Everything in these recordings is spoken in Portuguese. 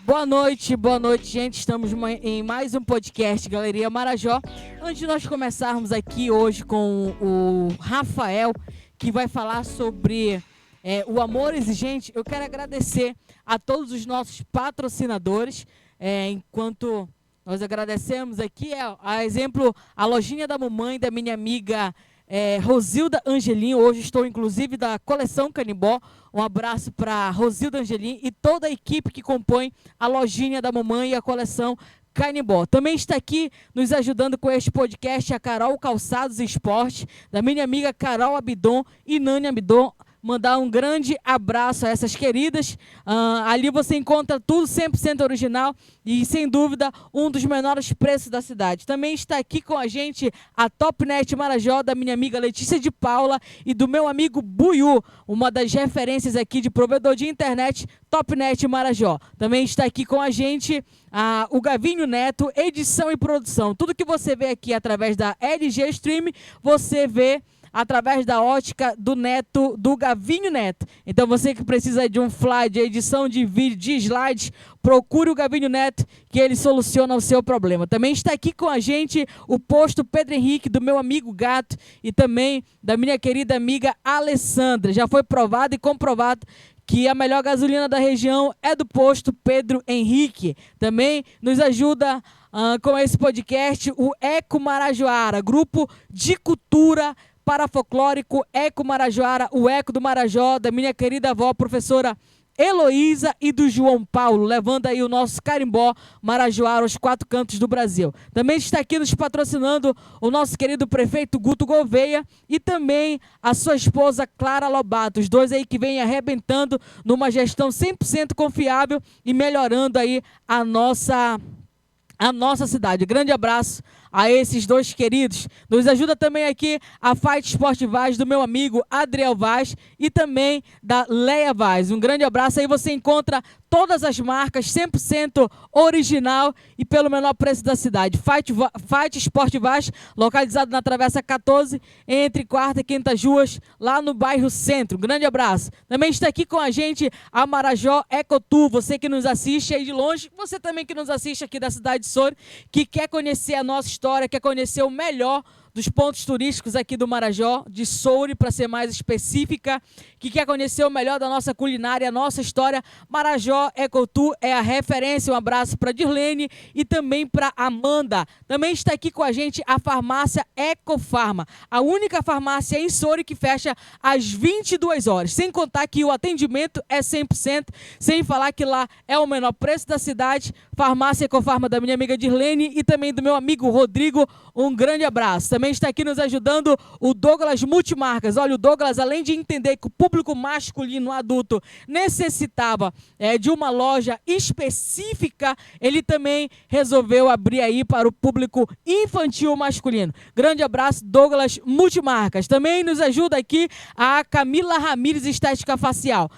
Boa noite, gente. Estamos em mais um podcast Galeria Marajó. Antes de nós começarmos aqui hoje com o Rafael, que vai falar sobre o amor exigente, eu quero agradecer a todos os nossos patrocinadores. Enquanto nós agradecemos aqui, a exemplo, a lojinha da mamãe, da minha amiga Rosilda Angelim. Hoje estou inclusive da coleção Canimbó. Um abraço para Rosilda Angelim e toda a equipe que compõe a lojinha da mamãe e a coleção Canimbó. Também está aqui nos ajudando com este podcast a Carol Calçados e Esporte, da minha amiga Carol Abidon e Nani Abidon. Mandar um grande abraço a essas queridas. Ali você encontra tudo 100% original e, sem dúvida, um dos menores preços da cidade. Também está aqui com a gente a Topnet Marajó, da minha amiga Letícia de Paula e do meu amigo Buiú, uma das referências aqui de provedor de internet, Topnet Marajó. Também está aqui com a gente o Gavinho Neto, edição e produção. Tudo que você vê aqui através da LG Stream, você vê através da ótica do Neto, do Gavinho Neto. Então você que precisa de um fly, de edição de vídeo, de slides, procure o Gavinho Neto, que ele soluciona o seu problema. Também está aqui com a gente o posto Pedro Henrique, do meu amigo Gato, e também da minha querida amiga Alessandra. Já foi provado e comprovado que a melhor gasolina da região é do posto Pedro Henrique. Também nos ajuda com esse podcast o Eco Marajoara, grupo de cultura parafolclórico Eco Marajoara, o Eco do Marajó, da minha querida avó, professora Heloísa, e do João Paulo, levando aí o nosso carimbó Marajoara aos 4 cantos do Brasil. Também está aqui nos patrocinando o nosso querido prefeito Guto Gouveia e também a sua esposa Clara Lobato, os dois aí que vêm arrebentando numa gestão 100% confiável e melhorando aí a nossa cidade. Grande abraço a esses dois queridos. Nos ajuda também aqui a Fight Sport Vaz, do meu amigo Adriel Vaz, e também da Leia Vaz. Um grande abraço. Aí você encontra todas as marcas 100% original e pelo menor preço da cidade. Fight Sport Vaz, localizado na Travessa 14, entre 4ª e 5ª ruas, lá no bairro Centro. Um grande abraço. Também está aqui com a gente a Marajó Ecotour. Você que nos assiste aí de longe, você também que nos assiste aqui da cidade de Soure, que quer conhecer a nossa história, quer conhecer o melhor dos pontos turísticos aqui do Marajó, de Soure, para ser mais específica, que quer conhecer o melhor da nossa culinária, a nossa história. Marajó Ecotour é a referência. Um abraço para Dirlene e também para Amanda. Também está aqui com a gente a farmácia Ecofarma, a única farmácia em Soure que fecha às 22 horas, sem contar que o atendimento é 100%, sem falar que lá é o menor preço da cidade. Farmácia Ecofarma, da minha amiga Dirlene e também do meu amigo Rodrigo. Um grande abraço. Também está aqui nos ajudando o Douglas Multimarcas. Olha, o Douglas, além de entender que o público masculino adulto necessitava de uma loja específica, ele também resolveu abrir aí para o público infantil masculino. Grande abraço, Douglas Multimarcas. Também nos ajuda aqui a Camila Ramires Estética Facial,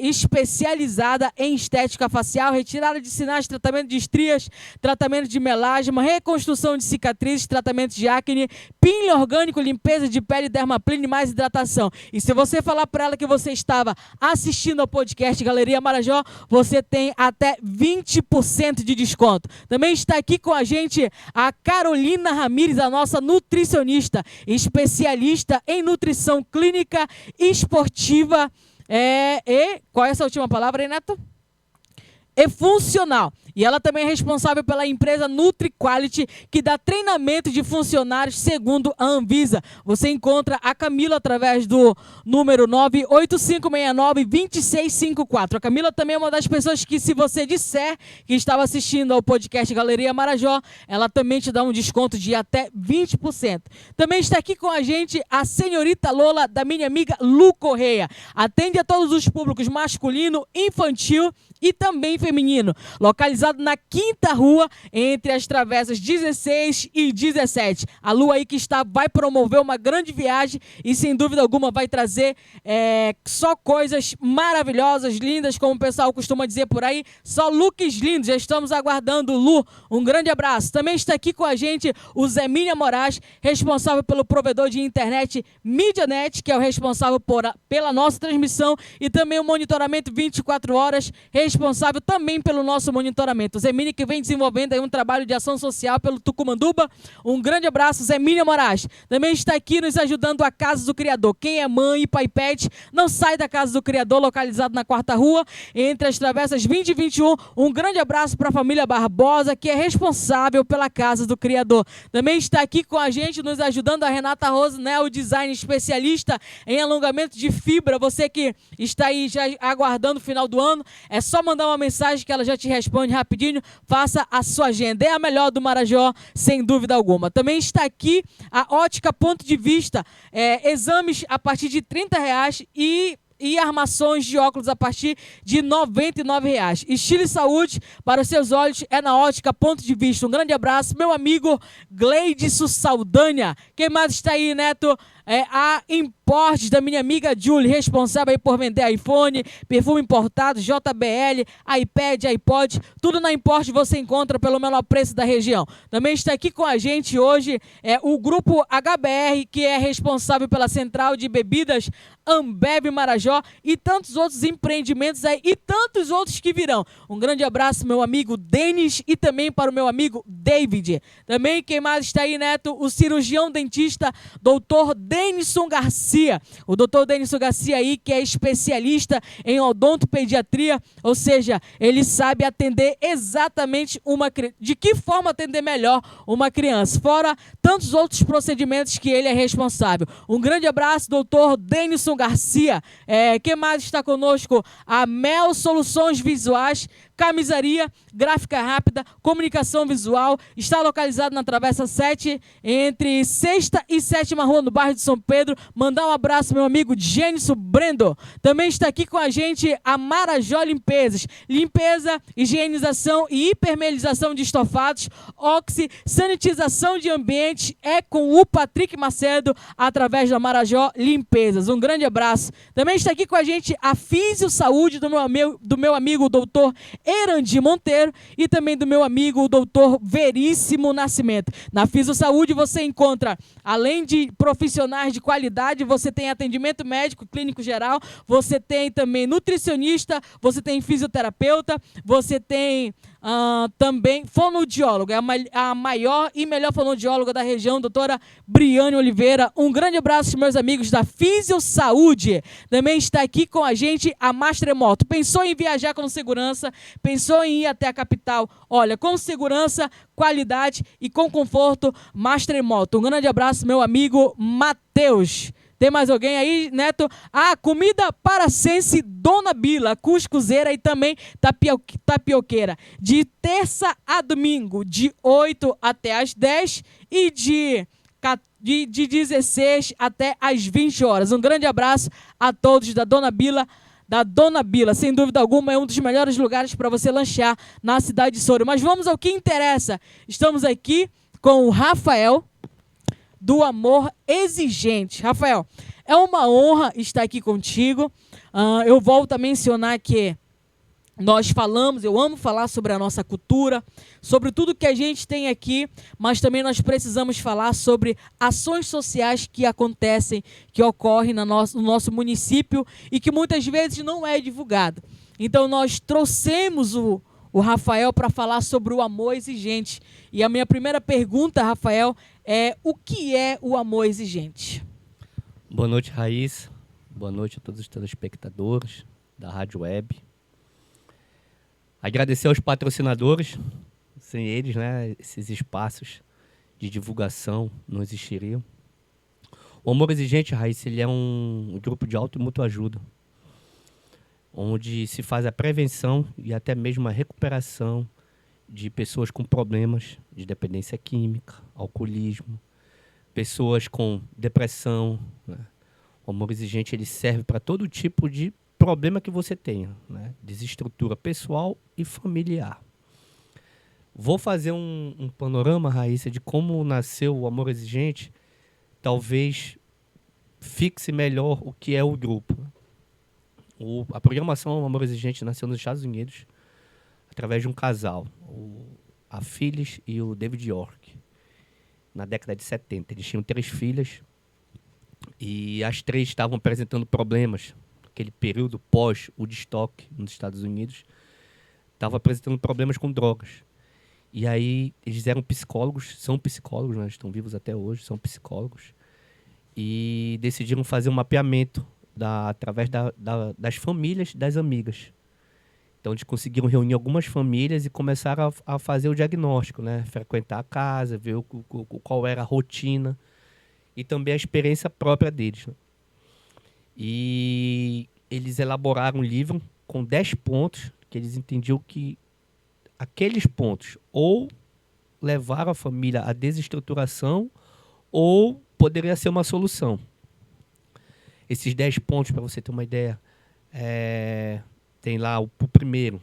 especializada em estética facial, retirada de sinais, tratamento de estrias, tratamento de melasma, reconstrução de cicatrizes, tratamento de acne, peeling orgânico, limpeza de pele, dermaplane, mais hidratação. E se você falar para ela que você estava assistindo ao podcast Galeria Marajó, você tem até 20% de desconto. Também está aqui com a gente a Carolina Ramires, a nossa nutricionista, especialista em nutrição clínica esportiva. Qual é essa última palavra aí, Neto? E funcional. E ela também é responsável pela empresa NutriQuality, que dá treinamento de funcionários segundo a Anvisa. Você encontra a Camila através do número 98569-2654. A Camila também é uma das pessoas que, se você disser que estava assistindo ao podcast Galeria Marajó, ela também te dá um desconto de até 20%. Também está aqui com a gente a senhorita Lola, da minha amiga Lu Correia. Atende a todos os públicos masculino, infantil e também feminino. Localizado na 5ª rua, entre as travessas 16 e 17. A Lu aí que vai promover uma grande viagem e, sem dúvida alguma, vai trazer só coisas maravilhosas, lindas, como o pessoal costuma dizer por aí. Só looks lindos. Já estamos aguardando, Lu. Um grande abraço. Também está aqui com a gente o Zé Minha Moraes, responsável pelo provedor de internet MediaNet, que é o responsável pela nossa transmissão e também o monitoramento 24 horas, responsável também também pelo nosso monitoramento. Zemine, que vem desenvolvendo aí um trabalho de ação social pelo Tucumanduba. Um grande abraço, Zemínia Moraes. Também está aqui nos ajudando a Casa do Criador. Quem é mãe e pai pet, não sai da Casa do Criador, localizado na 4ª Rua, entre as travessas 20 e 21. Um grande abraço para a família Barbosa, que é responsável pela Casa do Criador. Também está aqui com a gente, nos ajudando, a Renata Rosnel, design especialista em alongamento de fibra. Você que está aí já aguardando o final do ano, é só mandar uma mensagem que ela já te responde rapidinho. Faça a sua agenda. É a melhor do Marajó, sem dúvida alguma. Também está aqui a Ótica Ponto de Vista. Exames a partir de R$30 e armações de óculos a partir de R$ 99,00. Estilo e saúde para os seus olhos é na Ótica Ponto de Vista. Um grande abraço, meu amigo Gleidisso Saldanha. Quem mais está aí, Neto? A Importes, da minha amiga Julie, responsável aí por vender iPhone, perfume importado, JBL, iPad, iPod, tudo na Importes você encontra pelo menor preço da região. Também está aqui com a gente hoje o grupo HBR, que é responsável pela central de bebidas Ambev Marajó e tantos outros empreendimentos aí e tantos outros que virão. Um grande abraço, meu amigo Denis, e também para o meu amigo David. Também quem mais está aí, Neto? O cirurgião dentista, doutor Denison Garcia. O doutor Denison Garcia aí, que é especialista em odontopediatria, ou seja, ele sabe atender exatamente de que forma atender melhor uma criança, fora tantos outros procedimentos que ele é responsável. Um grande abraço, doutor Denison Garcia. Quem mais está conosco? A Mel Soluções Visuais, camisaria, gráfica rápida, comunicação visual, está localizado na Travessa 7, entre 6ª e 7ª Rua, no bairro de São Pedro. Mandar um abraço, meu amigo Gêniso Brendo. Também está aqui com a gente a Marajó Limpezas. Limpeza, higienização e hipermelização de estofados, oxi, sanitização de ambiente, é com o Patrick Macedo, através da Marajó Limpezas. Um grande abraço. Também está aqui com a gente a Físio Saúde, do meu amigo doutor Erandi Monteiro, e também do meu amigo o doutor Veríssimo Nascimento. Na Físio Saúde você encontra, além de profissionais de qualidade, você tem atendimento médico, clínico geral, você tem também nutricionista, você tem fisioterapeuta, você tem também fonoaudiólogo, é a maior e melhor fonoaudióloga da região, doutora Briane Oliveira. Um grande abraço, meus amigos da Físio Saúde. Também está aqui com a gente a Mastremoto. Pensou em viajar com segurança? Pensou em ir até a capital? Olha, com segurança, qualidade e com conforto, Mastremoto. Um grande abraço, meu amigo Matheus. Tem mais alguém aí, Neto? Comida paracense Dona Bila, cuscuzeira e também tapioqueira. De terça a domingo, de 8 até as 10 e de 16 até as 20 horas. Um grande abraço a todos da Dona Bila. Sem dúvida alguma, é um dos melhores lugares para você lanchar na cidade de Souro. Mas vamos ao que interessa. Estamos aqui com o Rafael, do Amor Exigente. Rafael, é uma honra estar aqui contigo. Eu volto a mencionar que eu amo falar sobre a nossa cultura, sobre tudo que a gente tem aqui, mas também nós precisamos falar sobre ações sociais que acontecem, que ocorrem no nosso município e que muitas vezes não é divulgado. Então nós trouxemos o Rafael para falar sobre o amor exigente. E a minha primeira pergunta, Rafael, o que é o amor exigente? Boa noite, Raíssa. Boa noite a todos os telespectadores da Rádio Web. Agradecer aos patrocinadores. Sem eles, né, esses espaços de divulgação não existiriam. O Amor Exigente, Raíssa, ele é um grupo de auto e mútua ajuda, onde se faz a prevenção e até mesmo a recuperação de pessoas com problemas de dependência química, alcoolismo, pessoas com depressão, né? O Amor Exigente, ele serve para todo tipo de problema que você tenha, né? Desestrutura pessoal e familiar. Vou fazer um panorama, Raíssa, de como nasceu o Amor Exigente, talvez fixe melhor o que é o grupo. A programação Amor Exigente nasceu nos Estados Unidos, através de um casal, a Phyllis e o David York, na década de 70. Eles tinham 3 filhas e as 3 estavam apresentando problemas naquele período pós-Woodstock nos Estados Unidos, estava apresentando problemas com drogas. E aí eles eram psicólogos, são psicólogos, né? Estão vivos até hoje, são psicólogos. E decidiram fazer um mapeamento através das famílias das amigas. Então eles conseguiram reunir algumas famílias e começaram a fazer o diagnóstico, né? Frequentar a casa, ver qual era a rotina e também a experiência própria deles, né? E eles elaboraram um livro com 10 pontos que eles entendiam que aqueles pontos ou levaram a família à desestruturação ou poderia ser uma solução. Esses 10 pontos, para você ter uma ideia, tem lá o primeiro,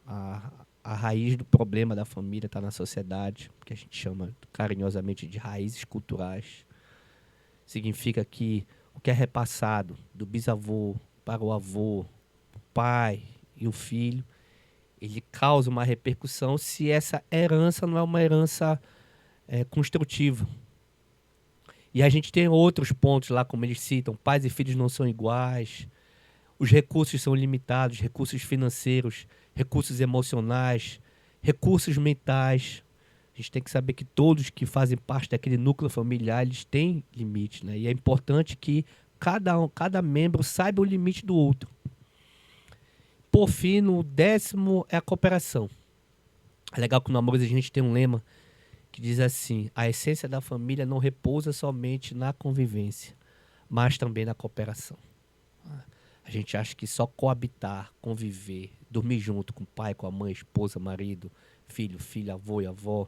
a raiz do problema da família está na sociedade, que a gente chama carinhosamente de raízes culturais. Significa que o que é repassado do bisavô para o avô, o pai e o filho, ele causa uma repercussão se essa herança não é uma herança construtiva. E a gente tem outros pontos lá, como eles citam, pais e filhos não são iguais, os recursos são limitados, recursos financeiros, recursos emocionais, recursos mentais. A gente tem que saber que todos que fazem parte daquele núcleo familiar, eles têm limite, né? E é importante que cada membro saiba o limite do outro. Por fim, no 10º é a cooperação. É legal que no Amor a gente tem um lema que diz assim: a essência da família não repousa somente na convivência, mas também na cooperação. A gente acha que só coabitar, conviver, dormir junto com o pai, com a mãe, esposa, marido, filho, filha, avô e avó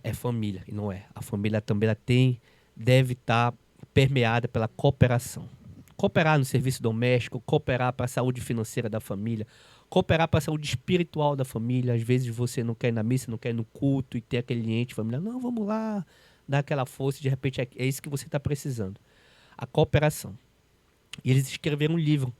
é família, e não é. A família também deve estar permeada pela cooperação. Cooperar no serviço doméstico, cooperar para a saúde financeira da família, cooperar para a saúde espiritual da família. Às vezes você não quer ir na missa, não quer ir no culto e ter aquele ente familiar. Não, vamos lá, dar aquela força, de repente é isso que você está precisando. A cooperação. E eles escreveram um livro.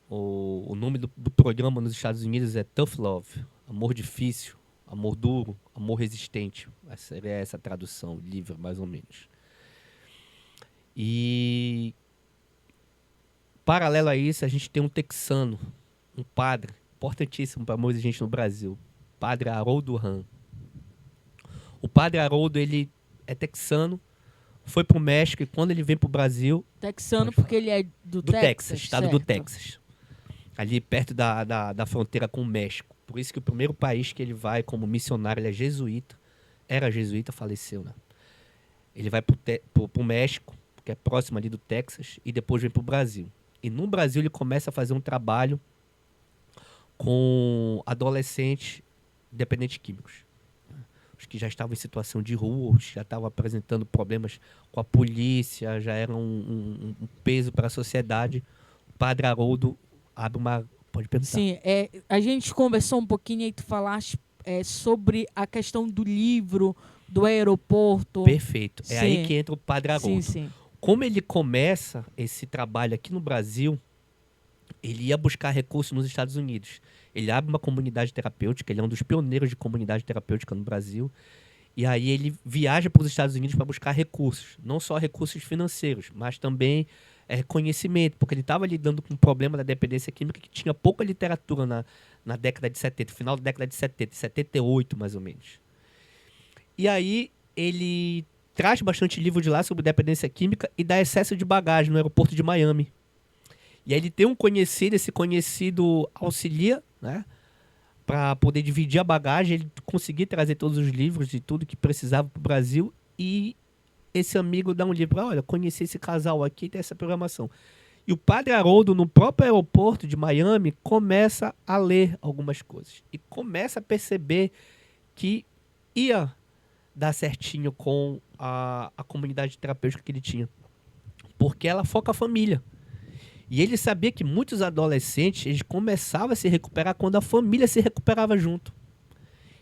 O nome do programa nos Estados Unidos é Tough Love, amor difícil, amor duro, amor resistente. Seria essa a tradução, livro, mais ou menos. E paralelo a isso, a gente tem um texano, um padre, importantíssimo para muita gente no Brasil, Padre Haroldo Ram. O Padre Haroldo, ele é texano, foi pro México e quando ele vem pro Brasil... Texano porque ele é do Texas, estado certo. do Texas. Ali perto da fronteira com o México. Por isso que o primeiro país que ele vai como missionário, ele é jesuíta. Era jesuíta, faleceu, né? Ele vai pro México, que é próximo ali do Texas, e depois vem pro Brasil. E no Brasil ele começa a fazer um trabalho com adolescentes dependentes químicos. Os que já estavam em situação de rua, os que já estavam apresentando problemas com a polícia, já eram um peso para a sociedade. O Padre Haroldo abre uma... Pode perguntar. Sim, a gente conversou um pouquinho e tu falaste sobre a questão do livro, do aeroporto. Perfeito. É Sim. aí que entra o Padre Haroldo. Sim. Como ele começa esse trabalho aqui no Brasil, ele ia buscar recursos nos Estados Unidos. Ele abre uma comunidade terapêutica, ele é um dos pioneiros de comunidade terapêutica no Brasil. E aí ele viaja para os Estados Unidos para buscar recursos. Não só recursos financeiros, mas também conhecimento. Porque ele estava lidando com o problema da dependência química, que tinha pouca literatura na década de 70, final da década de 70, 78 mais ou menos. E aí ele traz bastante livro de lá sobre dependência química e dá excesso de bagagem no aeroporto de Miami. E aí ele tem um conhecido, esse conhecido auxilia, né, para poder dividir a bagagem, ele conseguir trazer todos os livros e tudo que precisava para o Brasil. E esse amigo dá um livro, olha, conheci esse casal aqui, tem essa programação. E o Padre Haroldo, no próprio aeroporto de Miami, começa a ler algumas coisas. E começa a perceber que ia dar certinho com a comunidade terapêutica que ele tinha. Porque ela foca a família. E ele sabia que muitos adolescentes, eles começavam a se recuperar quando a família se recuperava junto.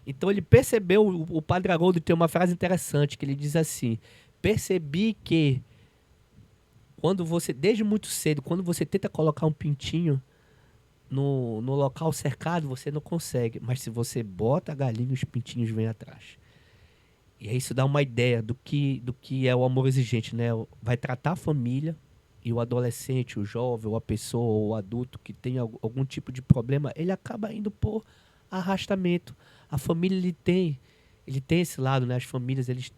Então ele percebeu, o Padre Haroldo tem uma frase interessante, que ele diz assim: percebi que quando você, desde muito cedo, quando você tenta colocar um pintinho no local cercado, você não consegue. Mas se você bota a galinha, os pintinhos vêm atrás. E aí isso dá uma ideia do que é o amor exigente, né? Vai tratar a família E o adolescente, o jovem, ou a pessoa, ou o adulto que tem algum tipo de problema, ele acaba indo por arrastamento. A família, ele tem esse lado, né? As famílias, eles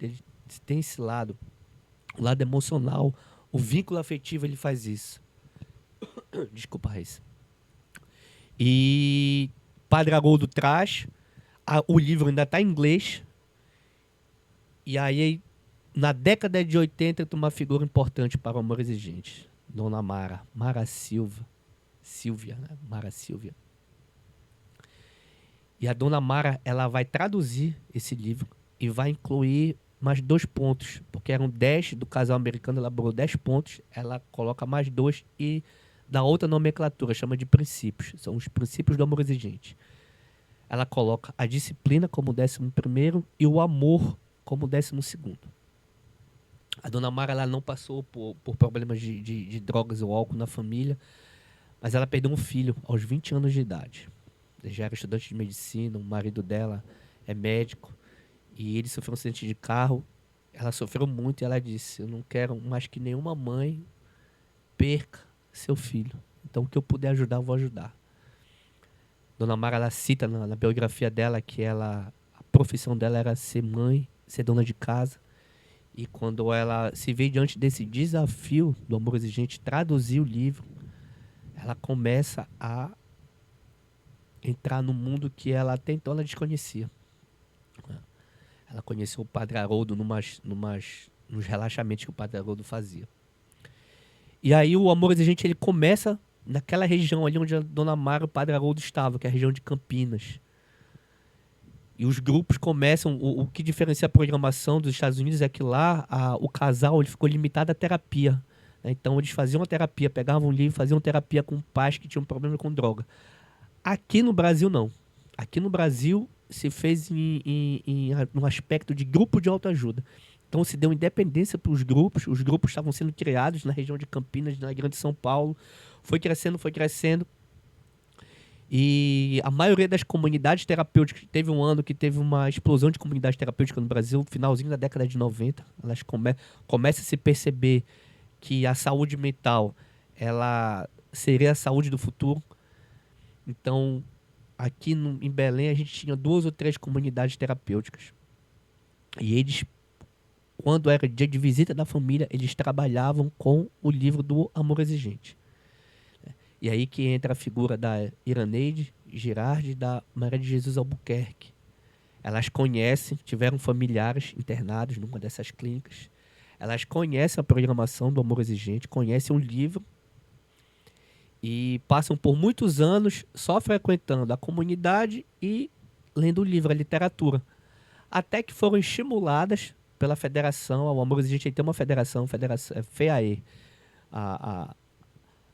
têm esse lado. O lado emocional, o vínculo afetivo, ele faz isso. Desculpa, Raíssa. E Padre Haroldo traz, o livro ainda está em inglês, e aí, na década de 80, tem uma figura importante para o amor exigente. Dona Mara Silvia, né? Mara Silvia. E a Dona Mara, ela vai traduzir esse livro e vai incluir mais 2 pontos, porque eram 10 do casal americano, elaborou 10 pontos, ela coloca mais 2 e dá outra nomenclatura, chama de princípios. São os princípios do amor exigente. Ela coloca a disciplina como 11º e o amor como 12º. A Dona Mara, ela não passou por problemas de drogas ou álcool na família, mas ela perdeu um filho aos 20 anos de idade. Ela já era estudante de medicina, o marido dela é médico, e ele sofreu um acidente de carro. Ela sofreu muito e ela disse: eu não quero mais que nenhuma mãe perca seu filho. Então, o que eu puder ajudar, eu vou ajudar. Dona Mara, ela cita na biografia dela que a profissão dela era ser mãe, ser dona de casa. E quando ela se vê diante desse desafio do amor exigente, traduzir o livro, ela começa a entrar no mundo que ela até então ela desconhecia. Ela conheceu o Padre Haroldo nos relaxamentos que o Padre Haroldo fazia. E aí o amor exigente, ele começa naquela região ali onde a Dona Mara e o Padre Haroldo estavam, que é a região de Campinas. E os grupos começam, o que diferencia a programação dos Estados Unidos é que lá o casal ele ficou limitado à terapia. Né? Então eles faziam a terapia, pegavam um livro, faziam terapia com pais que tinham problema com droga. Aqui no Brasil não. Aqui no Brasil se fez no aspecto de grupo de autoajuda. Então se deu independência para os grupos estavam sendo criados na região de Campinas, na Grande São Paulo. Foi crescendo. E a maioria das comunidades terapêuticas, teve um ano que teve uma explosão de comunidade terapêutica no Brasil, finalzinho da década de 90, elas começam a se perceber que a saúde mental, ela seria a saúde do futuro. Então, aqui em Belém, a gente tinha 2 ou 3 comunidades terapêuticas. E eles, quando era dia de visita da família, eles trabalhavam com o livro do Amor Exigente. E aí que entra a figura da Iraneide Girardi e da Maria de Jesus Albuquerque. Elas conhecem, tiveram familiares internados numa dessas clínicas. Elas conhecem a programação do Amor Exigente, conhecem o livro e passam por muitos anos só frequentando a comunidade e lendo o livro, a literatura. Até que foram estimuladas pela federação, o Amor Exigente tem uma federação FEAE,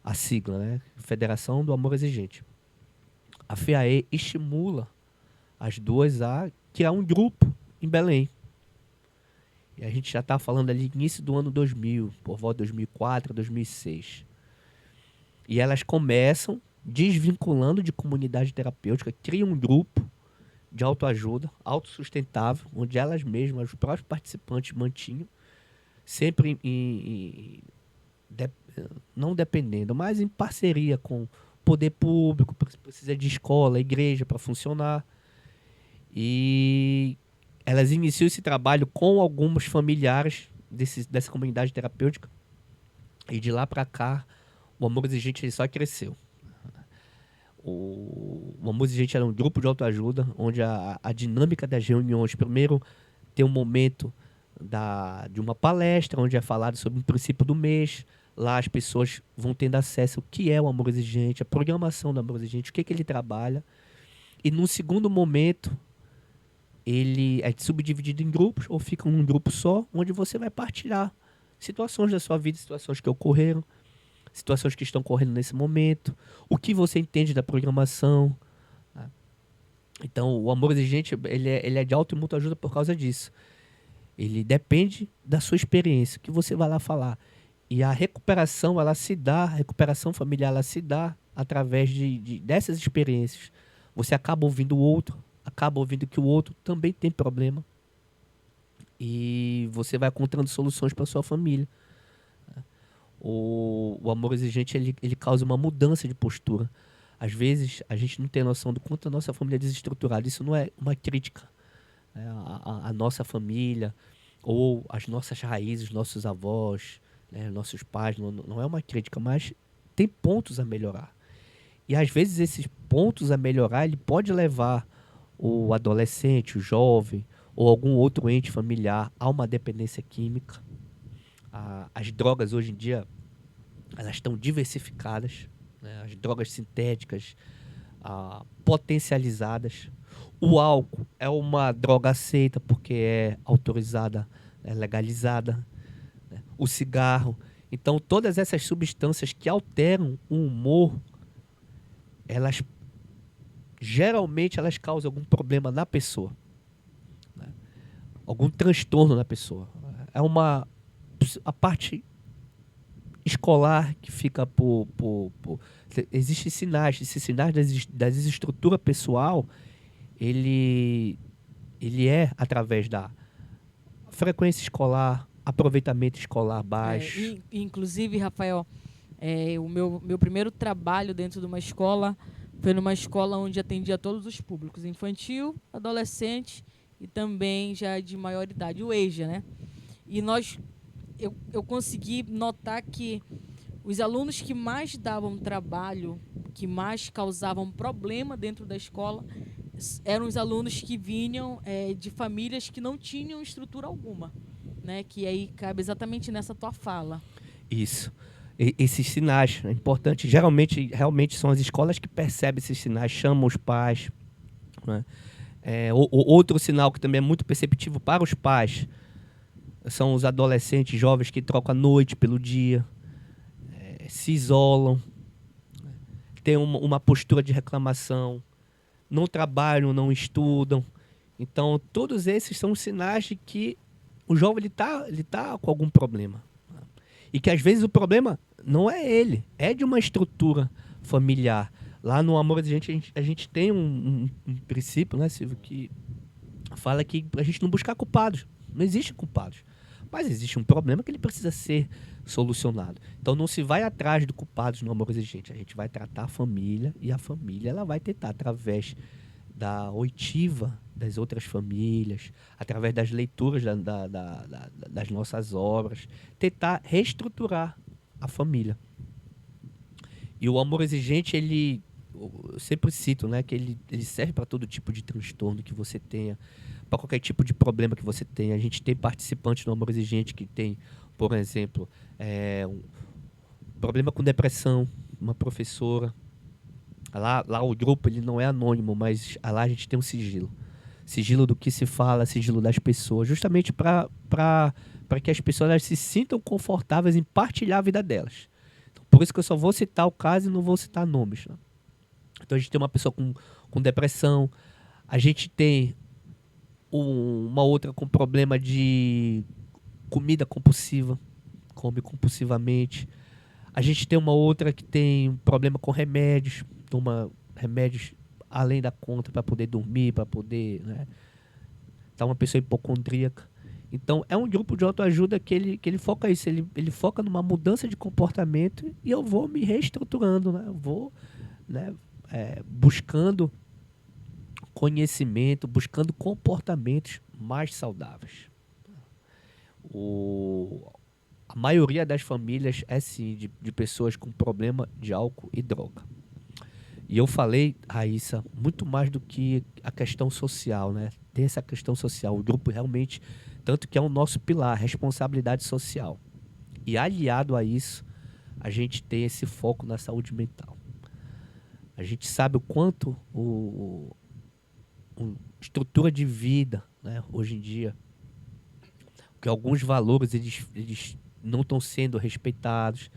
a sigla, né? Federação do Amor Exigente. A FEAE estimula as duas a criar um grupo em Belém. E a gente já está falando ali início do ano 2000, por volta de 2004, 2006. E elas começam desvinculando de comunidade terapêutica, criam um grupo de autoajuda, autossustentável, onde elas mesmas, os próprios participantes mantinham, sempre não dependendo, mas em parceria com o poder público, porque precisa de escola, igreja para funcionar. E elas iniciam esse trabalho com alguns familiares dessa comunidade terapêutica. E de lá para cá, o Amor Exigente ele só cresceu. O Amor Exigente era um grupo de autoajuda, onde a dinâmica das reuniões, primeiro tem um momento de uma palestra, onde é falado sobre o princípio do mês. Lá as pessoas vão tendo acesso ao que é o Amor Exigente, a programação do Amor Exigente, o que ele trabalha. E num segundo momento, ele é subdividido em grupos, ou fica num grupo só, onde você vai partilhar situações da sua vida, situações que ocorreram, situações que estão ocorrendo nesse momento, o que você entende da programação. Então, o Amor Exigente, ele é de auto e mútua ajuda por causa disso. Ele depende da sua experiência, que você vai lá falar. E a recuperação, ela se dá, a recuperação familiar, ela se dá através dessas experiências. Você acaba ouvindo o outro, acaba ouvindo que o outro também tem problema. E você vai encontrando soluções para sua família. o amor exigente ele causa uma mudança de postura. Às vezes, a gente não tem noção do quanto a nossa família é desestruturada. Isso não é uma crítica, né, à nossa família ou às nossas raízes, nossos avós, né, nossos pais. Não é uma crítica, mas tem pontos a melhorar. E às vezes esses pontos a melhorar, ele pode levar o adolescente, o jovem ou algum outro ente familiar a uma dependência química. As drogas hoje em dia, elas estão diversificadas, né? As drogas sintéticas, potencializadas. O álcool é uma droga aceita porque é autorizada, é legalizada, né? O cigarro. Então, todas essas substâncias que alteram o humor, elas geralmente elas causam algum problema na pessoa, né? Algum transtorno na pessoa. A parte escolar que fica existem sinais, esses sinais da desestrutura pessoal, ele é através da frequência escolar, aproveitamento escolar baixo. Inclusive, Rafael, o meu primeiro trabalho dentro de uma escola foi numa escola onde atendia todos os públicos, infantil, adolescente e também já de maior idade, o EJA, né? E eu consegui notar que os alunos que mais davam trabalho, que mais causavam problema dentro da escola, eram os alunos que vinham de famílias que não tinham estrutura alguma, né? Que aí cabe exatamente nessa tua fala. Isso. Esses sinais, é importante. Geralmente, realmente são as escolas que percebem esses sinais, chamam os pais, né? Outro sinal que também é muito perceptível para os pais são os adolescentes jovens que trocam a noite pelo dia, se isolam, têm uma postura de reclamação, não trabalham, não estudam. Então, todos esses são sinais de que o jovem ele tá com algum problema. E que às vezes o problema não é ele, é de uma estrutura familiar. Lá no Amor Exigente a gente tem um princípio, né, Silvio, que fala que a gente não buscar culpados. Não existe culpados. Mas existe um problema que ele precisa ser solucionado. Então não se vai atrás do culpado no Amor Exigente. A gente vai tratar a família e a família ela vai tentar, através da oitiva das outras famílias, através das leituras das nossas obras, tentar reestruturar a família. E o Amor Exigente, eu sempre cito, né, que ele serve para todo tipo de transtorno que você tenha, para qualquer tipo de problema que você tenha. A gente tem participantes no Amor Exigente que tem, por exemplo, um problema com depressão, uma professora. Lá o grupo ele não é anônimo, mas lá a gente tem um sigilo. Sigilo do que se fala, sigilo das pessoas, justamente para que as pessoas elas se sintam confortáveis em partilhar a vida delas. Então, por isso que eu só vou citar o caso e não vou citar nomes, né? Então a gente tem uma pessoa com depressão, a gente tem uma outra com problema de comida compulsiva, come compulsivamente. A gente tem uma outra que tem um problema com remédios, toma remédios além da conta para poder dormir, para poder, né? Tá uma pessoa hipocondríaca. Então é um grupo de autoajuda que ele foca isso, ele foca numa mudança de comportamento e eu vou me reestruturando, né? Eu vou, né, buscando conhecimento, buscando comportamentos mais saudáveis. A maioria das famílias é sim de pessoas com problema de álcool e droga. E eu falei, Raíssa, muito mais do que a questão social, né? Tem essa questão social, o grupo realmente, tanto que é o nosso pilar, responsabilidade social. E aliado a isso, a gente tem esse foco na saúde mental. A gente sabe o quanto estrutura de vida, né, hoje em dia, que alguns valores eles não estão sendo respeitados,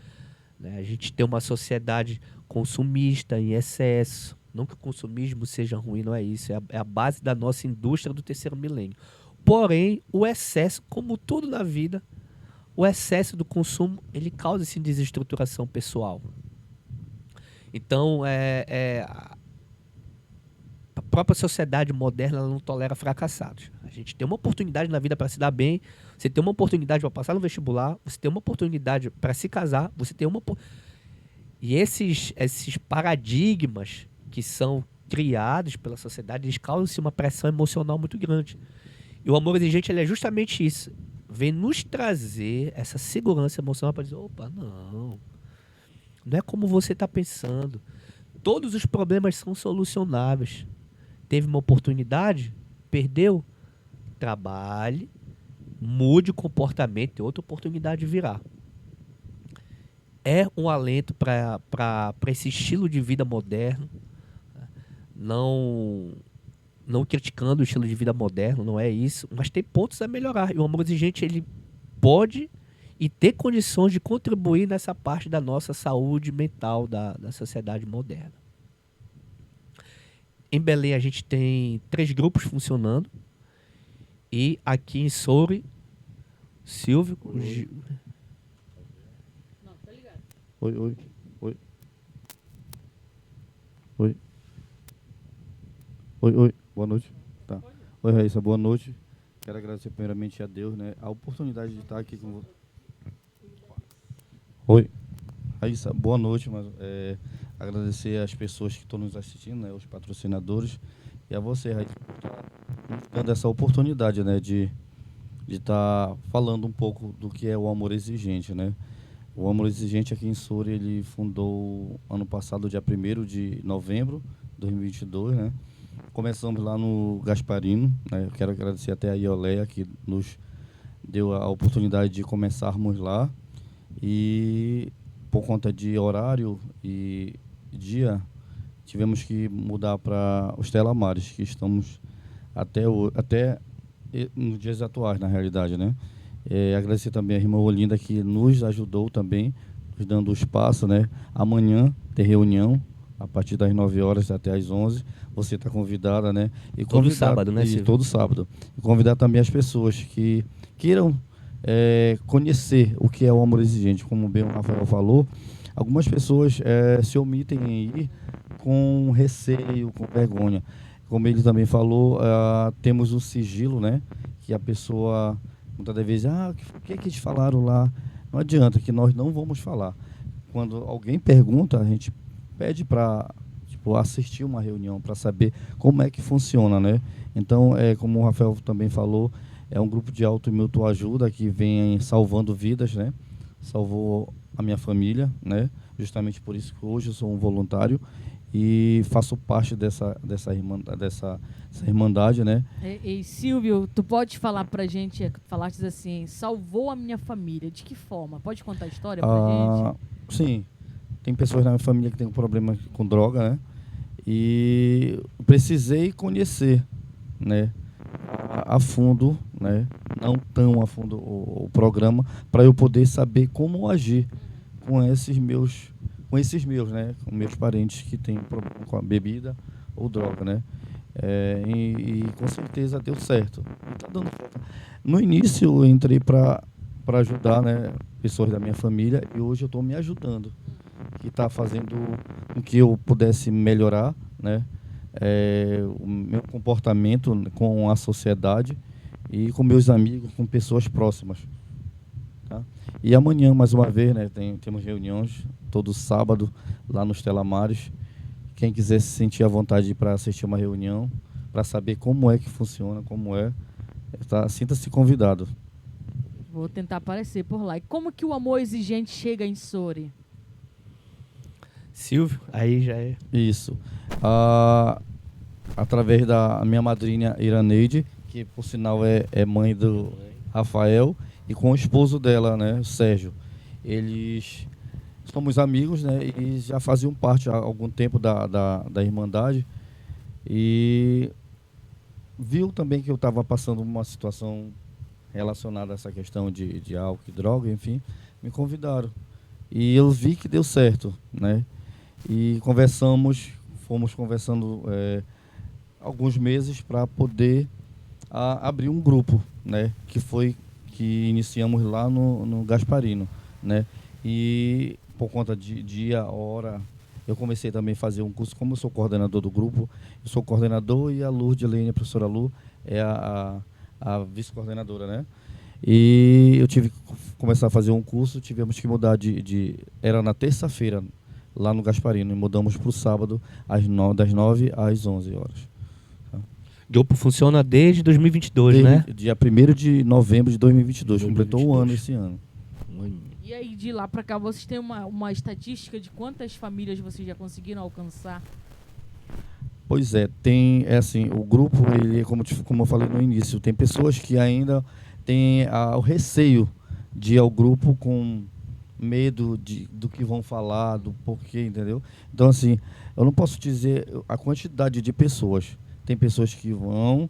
né? A gente tem uma sociedade consumista em excesso. Não que o consumismo seja ruim, não é isso. É a base da nossa indústria do terceiro milênio. Porém, o excesso, como tudo na vida, o excesso do consumo, ele causa essa desestruturação pessoal. Então, própria sociedade moderna ela não tolera fracassados. A gente tem uma oportunidade na vida para se dar bem, você tem uma oportunidade para passar no vestibular, você tem uma oportunidade para se casar, você tem uma... E esses paradigmas que são criados pela sociedade, eles causam uma pressão emocional muito grande. E o amor exigente ele é justamente isso. Vem nos trazer essa segurança emocional para dizer, opa, não é como você está pensando. Todos os problemas são solucionáveis. Teve uma oportunidade, perdeu, trabalhe, mude o comportamento e outra oportunidade virá. É um alento para esse estilo de vida moderno, não criticando o estilo de vida moderno, não é isso, mas tem pontos a melhorar. E o amor exigente ele pode e ter condições de contribuir nessa parte da nossa saúde mental da sociedade moderna. Em Belém a gente tem 3 grupos funcionando. E aqui em Soure, Silvio... Não, tá ligado. Oi. Oi, boa noite. Tá. Oi, Raíssa, boa noite. Quero agradecer primeiramente a Deus, né, a oportunidade de estar aqui com você. Oi, Raíssa, boa noite, mas agradecer às pessoas que estão nos assistindo, né, os patrocinadores, e a você, Raíssa, por estar nos dando essa oportunidade, né, de estar falando um pouco do que é o amor exigente, né. O Amor Exigente aqui em Soure, ele fundou ano passado, dia 1º de novembro de 2022, né? Começamos lá no Gasparino, né? Eu quero agradecer até a Ioleia, que nos deu a oportunidade de começarmos lá. E por conta de horário e dia, tivemos que mudar para os Telamares, que estamos até nos dias atuais, na realidade, né? Agradecer também a irmã Olinda, que nos ajudou também, nos dando o espaço, né? Amanhã tem reunião, a partir das 9 horas até às 11. Você está convidada, né? E todo sábado, né, Silvio? Todo sábado. E convidar também as pessoas que queiram conhecer o que é o amor exigente. Como bem o Rafael falou, algumas pessoas se omitem em ir com receio, com vergonha. Como ele também falou, temos o sigilo, né? Que a pessoa... Muitas das vezes, o que eles falaram lá? Não adianta, que nós não vamos falar. Quando alguém pergunta, a gente pede para assistir uma reunião, para saber como é que funciona, né? Então, como o Rafael também falou, é um grupo de auto e mútua ajuda que vem salvando vidas, né? Salvou a minha família, né? Justamente por isso que hoje eu sou um voluntário e faço parte dessa irmandade, né? E Silvio, tu pode falar pra gente, falaste assim, salvou a minha família, de que forma? Pode contar a história pra gente? Sim, tem pessoas na minha família que têm problema com droga, né? E precisei conhecer, né, a fundo, né, não tão a fundo o programa, para eu poder saber como agir com esses meus, né, com meus parentes que têm problema com a bebida ou droga, né? E com certeza deu certo. Tá dando certo. No início eu entrei para ajudar, né, pessoas da minha família, e hoje eu estou me ajudando, que está fazendo com que eu pudesse melhorar, né, o meu comportamento com a sociedade e com meus amigos, com pessoas próximas. Tá? E amanhã, mais uma vez, né, temos reuniões todo sábado lá nos Telamares. Quem quiser se sentir à vontade para assistir uma reunião, para saber como é que funciona, sinta-se convidado. Vou tentar aparecer por lá. E como que o amor exigente chega em Soure? Silvio, aí já é... Isso. Através da minha madrinha Iraneide, que por sinal é mãe do Rafael, e com o esposo dela, né, o Sérgio. Eles somos amigos, né, e já faziam parte há algum tempo da Irmandade, e viu também que eu estava passando uma situação relacionada a essa questão de álcool e droga, enfim, me convidaram. E eu vi que deu certo, né? E fomos conversando alguns meses para poder abrir um grupo, né? Que iniciamos lá no Gasparino, né? E por conta de dia, hora, Eu comecei também a fazer um curso, como eu sou coordenador do grupo, eu sou coordenador e a Lourdes Helene, a professora Lu, é a vice-coordenadora, né? E eu tive que começar a fazer um curso, tivemos que mudar era na terça-feira, lá no Gasparino, e mudamos para o sábado, das 9 às 11 horas. O grupo funciona desde 2022, né? Dia 1º de novembro de 2022, completou um 2022. ano esse ano. E aí, de lá pra cá, vocês têm uma estatística de quantas famílias vocês já conseguiram alcançar? Pois é, assim, o grupo, ele, como eu falei no início, tem pessoas que ainda têm o receio de ir ao grupo com medo do que vão falar, do porquê, entendeu? Então, assim, eu não posso dizer a quantidade de pessoas. Tem pessoas que vão,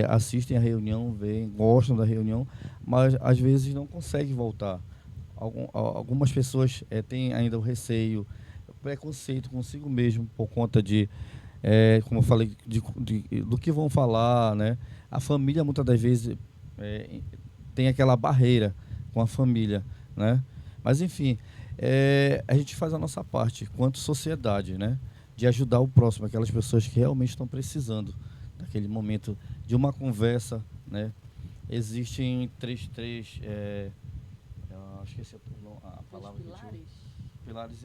assistem a reunião, veem, gostam da reunião, mas às vezes não conseguem voltar. Algumas pessoas têm ainda o receio, o preconceito consigo mesmo por conta como eu falei, do que vão falar, né? A família muitas das vezes tem aquela barreira com a família, né? Mas enfim, a gente faz a nossa parte, quanto sociedade, né? De ajudar o próximo, aquelas pessoas que realmente estão precisando daquele momento de uma conversa, né? Existem três esqueci a palavra. Pilares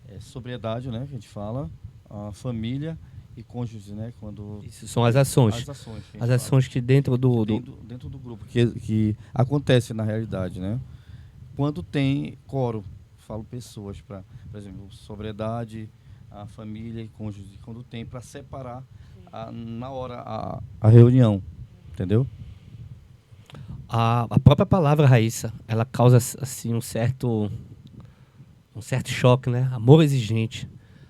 é sobriedade, né? Que a gente fala, a família e cônjuge, né? Isso são as ações. As ações que dentro do grupo que acontece na realidade, né? Quando tem coro, falo pessoas por exemplo, sobriedade, a família e cônjuge, quando tem para separar na hora a reunião, entendeu? A própria palavra, Raíssa, ela causa assim um certo choque, né? Amor exigente.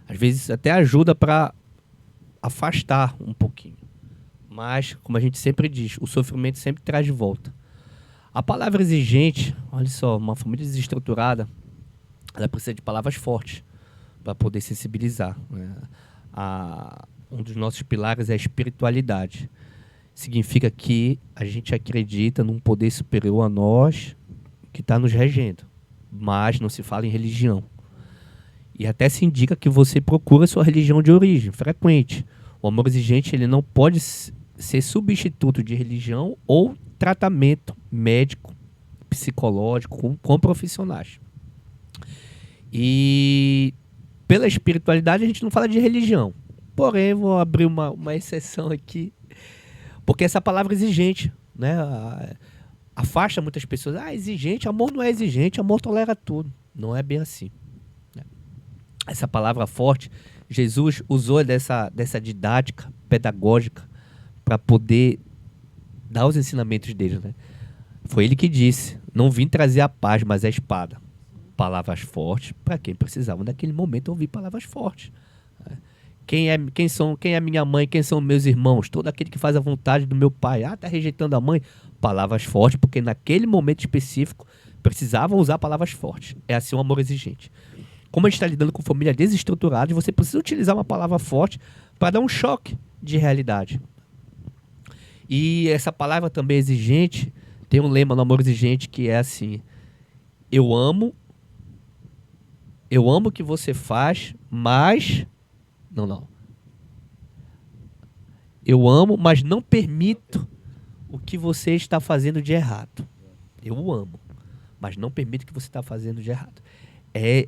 Às vezes até ajuda para afastar um pouquinho. Mas, como a gente sempre diz, o sofrimento sempre traz de volta. A palavra exigente, olha só, uma família desestruturada, ela precisa de palavras fortes para poder sensibilizar, né? Um dos nossos pilares é a espiritualidade. Significa que a gente acredita num poder superior a nós que está nos regendo. Mas não se fala em religião. E até se indica que você procura sua religião de origem, frequente. O amor exigente ele não pode ser substituto de religião ou tratamento médico, psicológico com profissionais. E pela espiritualidade a gente não fala de religião. Porém, vou abrir uma exceção aqui. Porque essa palavra exigente, né, afasta muitas pessoas. Exigente, amor não é exigente, amor tolera tudo. Não é bem assim, né? Essa palavra forte, Jesus usou dessa didática pedagógica para poder dar os ensinamentos dele, né? Foi ele que disse, não vim trazer a paz, mas a espada. Palavras fortes para quem precisava naquele momento ouvir palavras fortes. Quem é minha mãe, quem são meus irmãos? Todo aquele que faz a vontade do meu pai. Tá rejeitando a mãe? Palavras fortes, porque naquele momento específico precisavam usar palavras fortes. É assim um amor exigente. Como a gente está lidando com família desestruturada, você precisa utilizar uma palavra forte para dar um choque de realidade. E essa palavra também exigente, tem um lema no amor exigente que é assim: eu amo o que você faz, mas... Não. Eu amo, mas não permito o que você está fazendo de errado. Eu o amo, mas não permito o que você está fazendo de errado.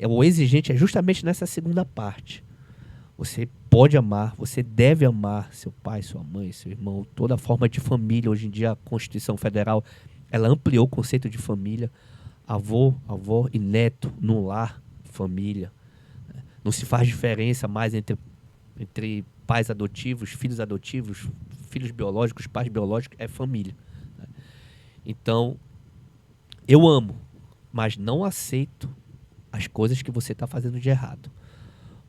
O exigente é justamente nessa segunda parte. Você pode amar, você deve amar seu pai, sua mãe, seu irmão, toda forma de família. Hoje em dia a Constituição Federal ela ampliou o conceito de família. Avô, avó e neto no lar, família. Não se faz diferença mais entre pais adotivos, filhos biológicos, pais biológicos, é família. Então, eu amo, mas não aceito as coisas que você está fazendo de errado.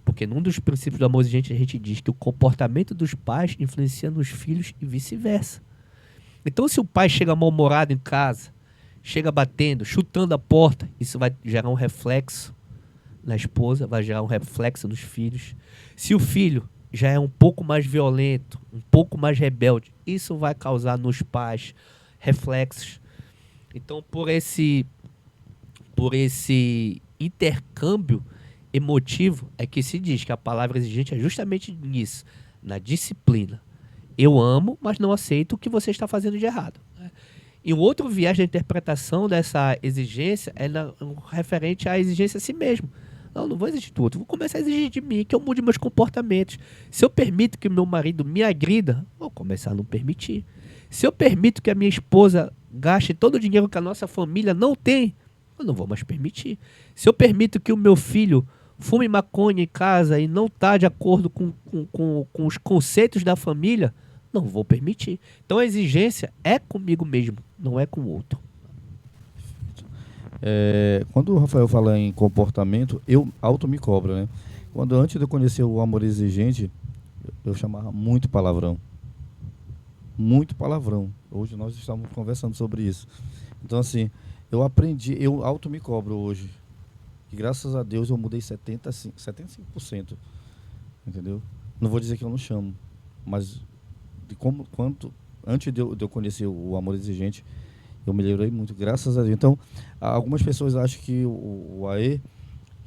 Porque num dos princípios do amor exigente a gente diz que o comportamento dos pais influencia nos filhos e vice-versa. Então, se o pai chega mal-humorado em casa, chega batendo, chutando a porta, isso vai gerar um reflexo na esposa, vai gerar um reflexo nos filhos. Se o filho já é um pouco mais violento, um pouco mais rebelde, isso vai causar nos pais reflexos. Então, por esse intercâmbio emotivo é que se diz que a palavra exigente é justamente nisso, na disciplina. Eu amo, mas não aceito o que você está fazendo de errado. E um outro viés da interpretação dessa exigência é referente à exigência a si mesmo. Não vou exigir tudo, vou começar a exigir de mim que eu mude meus comportamentos. Se eu permito que o meu marido me agrida, vou começar a não permitir. Se eu permito que a minha esposa gaste todo o dinheiro que a nossa família não tem, eu não vou mais permitir. Se eu permito que o meu filho fume maconha em casa e não está de acordo com os conceitos da família, não vou permitir. Então a exigência é comigo mesmo, não é com o outro. Quando o Rafael fala em comportamento, eu auto me cobro, né? Quando antes de eu conhecer o amor exigente, eu chamava muito palavrão. Muito palavrão. Hoje nós estamos conversando sobre isso. Então, assim, eu aprendi, eu auto me cobro hoje. E graças a Deus eu mudei 75%. Entendeu? Não vou dizer que eu não chamo, mas antes de eu conhecer o amor exigente, eu melhorei muito, graças a Deus. Então, algumas pessoas acham que o AE,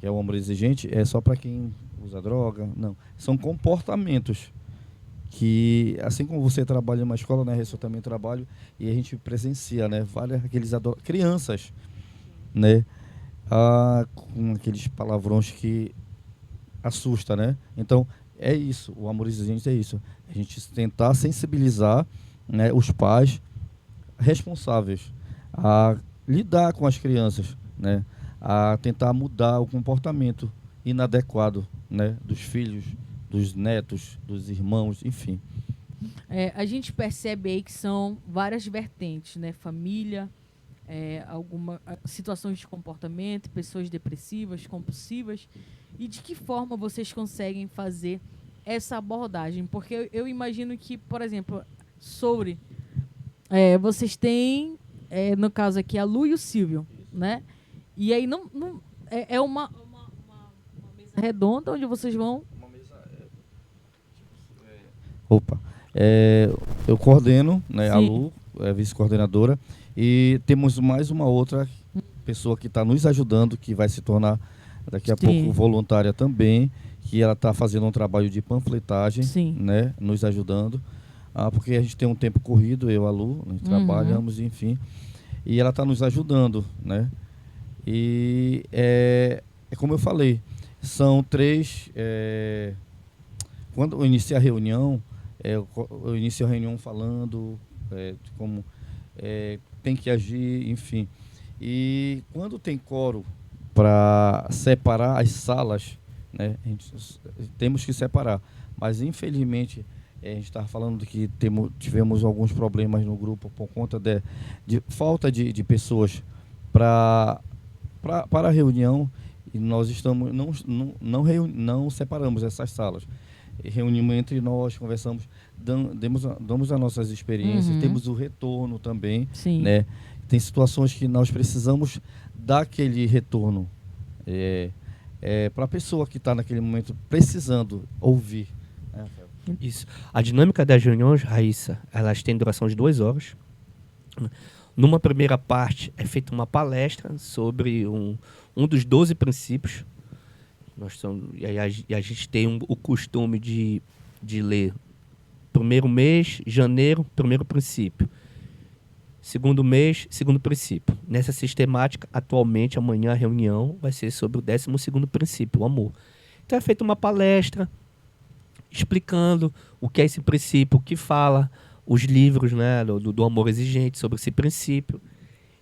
que é o amor exigente, é só para quem usa droga. Não, são comportamentos que, assim como você trabalha em uma escola, né, eu também trabalho, e a gente presencia, né, crianças, né, com aqueles palavrões que assusta, né? Então, é isso, o amor exigente é isso. A gente tentar sensibilizar, né, os pais responsáveis a lidar com as crianças, né, a tentar mudar o comportamento inadequado, né, dos filhos, dos netos, dos irmãos, enfim. A gente percebe aí que são várias vertentes, né? Família, algumas situações de comportamento, pessoas depressivas, compulsivas. E de que forma vocês conseguem fazer essa abordagem? Porque eu imagino que, por exemplo, vocês têm, no caso aqui, a Lu e o Silvio, né? E aí é uma mesa redonda onde vocês vão... Eu coordeno, né, Sim. a Lu é vice-coordenadora, e temos mais uma outra pessoa que está nos ajudando, que vai se tornar daqui a Sim. pouco voluntária também, que ela está fazendo um trabalho de panfletagem, Sim. né, nos ajudando, porque a gente tem um tempo corrido, eu e a Lu, nós trabalhamos, enfim, e ela está nos ajudando, né, e é como eu falei, são 3, quando eu inicio a reunião, eu inicio a reunião falando de como tem que agir, enfim. E quando tem coro para separar as salas, né, temos que separar. Mas, infelizmente, a gente estava falando que tivemos alguns problemas no grupo por conta de falta de pessoas para a reunião, e nós estamos não separamos essas salas. Reunimos entre nós, conversamos, damos as nossas experiências, temos o retorno também, Sim. né? Tem situações que nós precisamos dar aquele retorno para a pessoa que está naquele momento precisando ouvir. Isso. A dinâmica das reuniões, Raíssa, elas têm duração de 2 horas. Numa primeira parte é feita uma palestra sobre um dos 12 princípios. E a gente tem o costume de ler primeiro mês, janeiro, primeiro princípio. Segundo mês, segundo princípio. Nessa sistemática, atualmente, amanhã a reunião vai ser sobre o 12º princípio, o amor. Então é feita uma palestra explicando o que é esse princípio, o que fala, os livros, né, do amor exigente sobre esse princípio.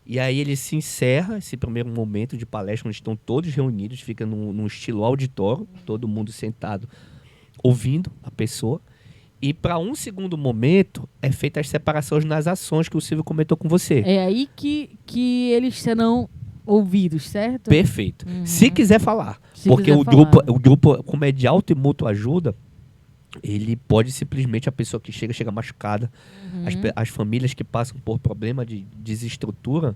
E aí ele se encerra, esse primeiro momento de palestra, onde estão todos reunidos, fica num estilo auditório, todo mundo sentado, ouvindo a pessoa. E para um segundo momento, é feita as separações nas ações que o Silvio comentou com você. É aí que eles serão ouvidos, certo? Perfeito. Se quiser falar. Porque quiser o grupo, como é de auto e mútua ajuda, ele pode simplesmente, a pessoa que chega machucada, as famílias que passam por problema de desestrutura,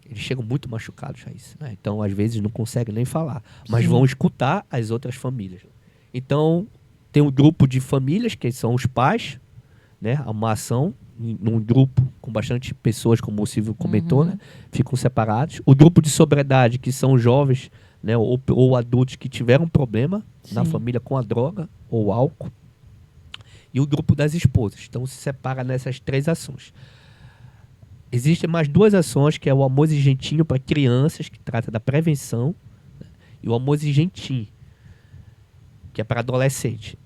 eles chegam muito machucados, Raíssa, né? Então, às vezes, não conseguem nem falar, mas vão escutar as outras famílias. Então, tem um grupo de famílias, que são os pais, né? Uma ação, num grupo com bastante pessoas, como o Silvio comentou, né? Ficam separados. O grupo de sobriedade, que são os jovens né, ou adultos que tiveram problema na Sim. família com a droga ou álcool, e o grupo das esposas. Então se separa nessas 3 ações. Existem mais 2 ações, que é o Amor Exigentinho para crianças, que trata da prevenção, né, e o Amor Exigentinho, que é para adolescente.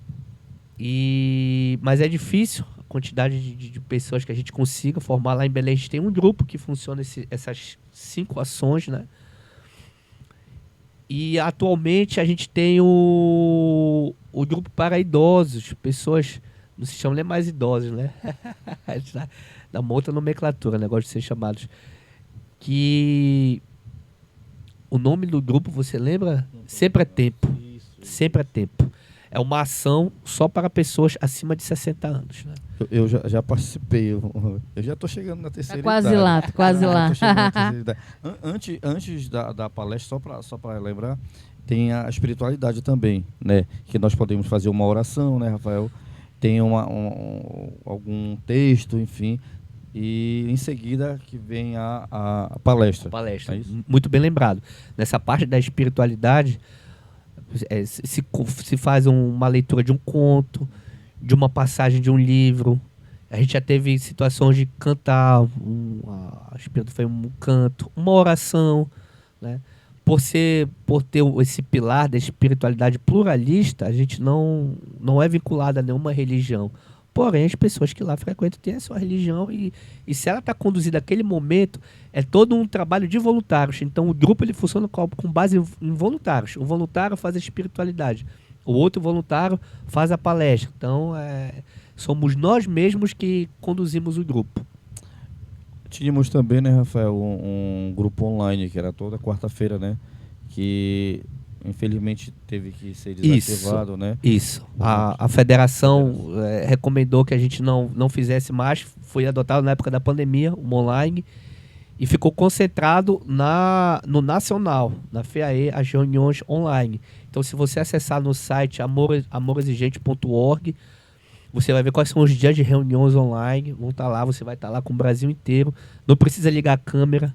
Mas é difícil a quantidade de pessoas que a gente consiga formar. Lá em Belém a gente tem um grupo que funciona essas 5 ações, né? E atualmente a gente tem o grupo para idosos, pessoas, não se chamam nem mais idosos, né? Dá uma outra nomenclatura, negócio de ser chamados. Que o nome do grupo, você lembra? Sempre é Tempo. Sempre é Tempo. É uma ação só para pessoas acima de 60 anos, né? Eu já participei, eu já estou chegando na terceira quase idade. lá, tá quase lá. Tô chegando na terceira idade. Antes da palestra, só para lembrar, tem a espiritualidade também, né? Que nós podemos fazer uma oração, né, Rafael? Tem algum texto, enfim, e em seguida que vem a palestra. Palestra. É isso? Muito bem lembrado. Nessa parte da espiritualidade, se faz uma leitura de um conto, de uma passagem de um livro. A gente já teve situações de cantar, a espírito foi um canto, uma oração, né? Por ter esse pilar da espiritualidade pluralista, a gente não é vinculado a nenhuma religião. Porém, as pessoas que lá frequentam têm a sua religião e se ela está conduzida naquele momento, é todo um trabalho de voluntários. Então, o grupo ele funciona com base em voluntários. O voluntário faz a espiritualidade. O outro voluntário faz a palestra. Então, somos nós mesmos que conduzimos o grupo. Tínhamos também, né, Rafael, um grupo online, que era toda quarta-feira, né? Que infelizmente teve que ser desativado, né? Isso. A federação recomendou que a gente não fizesse mais. Foi adotado na época da pandemia, o online, e ficou concentrado no nacional, na FEAE, as reuniões online. Então, se você acessar no site amorexigente.org, você vai ver quais são os dias de reuniões online. Vão estar lá, você vai estar lá com o Brasil inteiro. Não precisa ligar a câmera,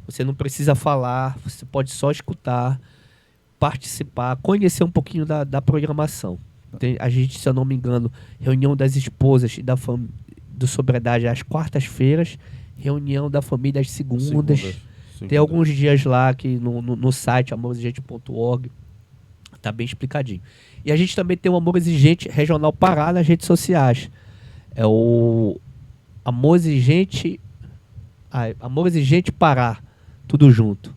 você não precisa falar, você pode só escutar, participar, conhecer um pouquinho da programação. A gente, se eu não me engano, reunião das esposas e do Sobriedade às quartas-feiras, reunião da família às segundas. Tem alguns dias lá que no site amorexigente.org está bem explicadinho. E a gente também tem o Amor Exigente Regional Pará nas redes sociais. É o Amor Exigente Pará, tudo junto.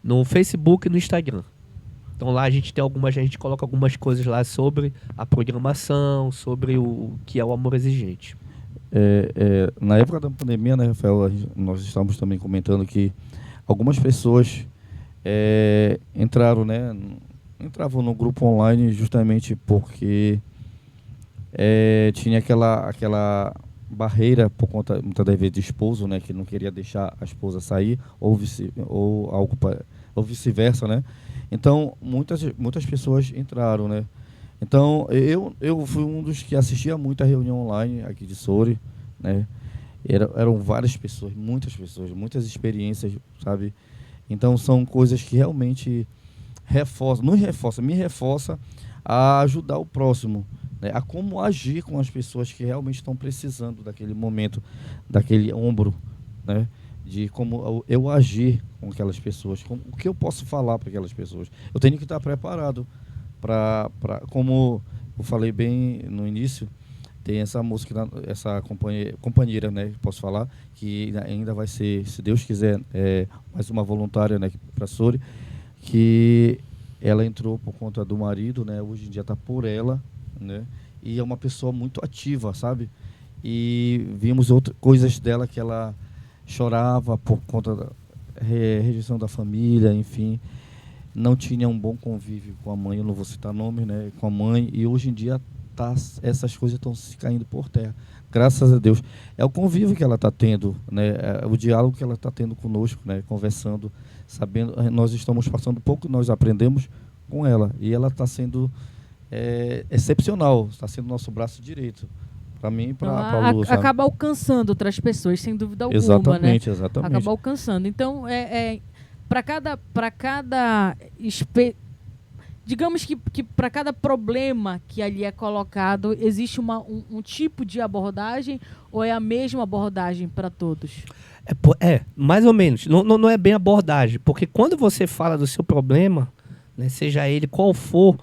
No Facebook e no Instagram. Então lá a gente coloca algumas coisas lá sobre a programação, sobre o que é o Amor Exigente. Na época da pandemia, né, Rafael, nós estávamos também comentando que algumas pessoas entravam no grupo online justamente porque tinha aquela barreira por conta, muitas das vezes, de esposo, né, que não queria deixar a esposa sair, ou vice-versa, né? Então, muitas pessoas entraram, né? Então, eu fui um dos que assistia muito a reunião online aqui de Soure, né? Eram várias pessoas, muitas experiências, sabe? Então, são coisas que realmente me reforça a ajudar o próximo, né? A como agir com as pessoas que realmente estão precisando daquele momento, daquele ombro, né? De como eu agir com aquelas pessoas, o que eu posso falar para aquelas pessoas. Eu tenho que estar preparado para como eu falei bem no início, tem essa música, essa companheira, né, posso falar, que ainda vai ser, se Deus quiser, mais uma voluntária, né, para Soure, que ela entrou por conta do marido, né, hoje em dia está por ela, né, e é uma pessoa muito ativa, sabe? E vimos outras coisas dela que ela chorava por conta da rejeição da família, enfim, não tinha um bom convívio com a mãe, eu não vou citar nome, né, com a mãe, e hoje em dia essas coisas estão se caindo por terra, graças a Deus. É o convívio que ela está tendo, né, o diálogo que ela está tendo conosco, né, conversando, sabendo, nós estamos passando pouco, nós aprendemos com ela, e ela está sendo excepcional, está sendo nosso braço direito. Para mim e para a Lu. Acaba alcançando outras pessoas, sem dúvida alguma, exatamente, né? Exatamente. Acaba alcançando. Então, digamos que para cada problema que ali é colocado, existe um tipo de abordagem ou é a mesma abordagem para todos? Mais ou menos. Não é bem abordagem, porque quando você fala do seu problema, né, seja ele qual for,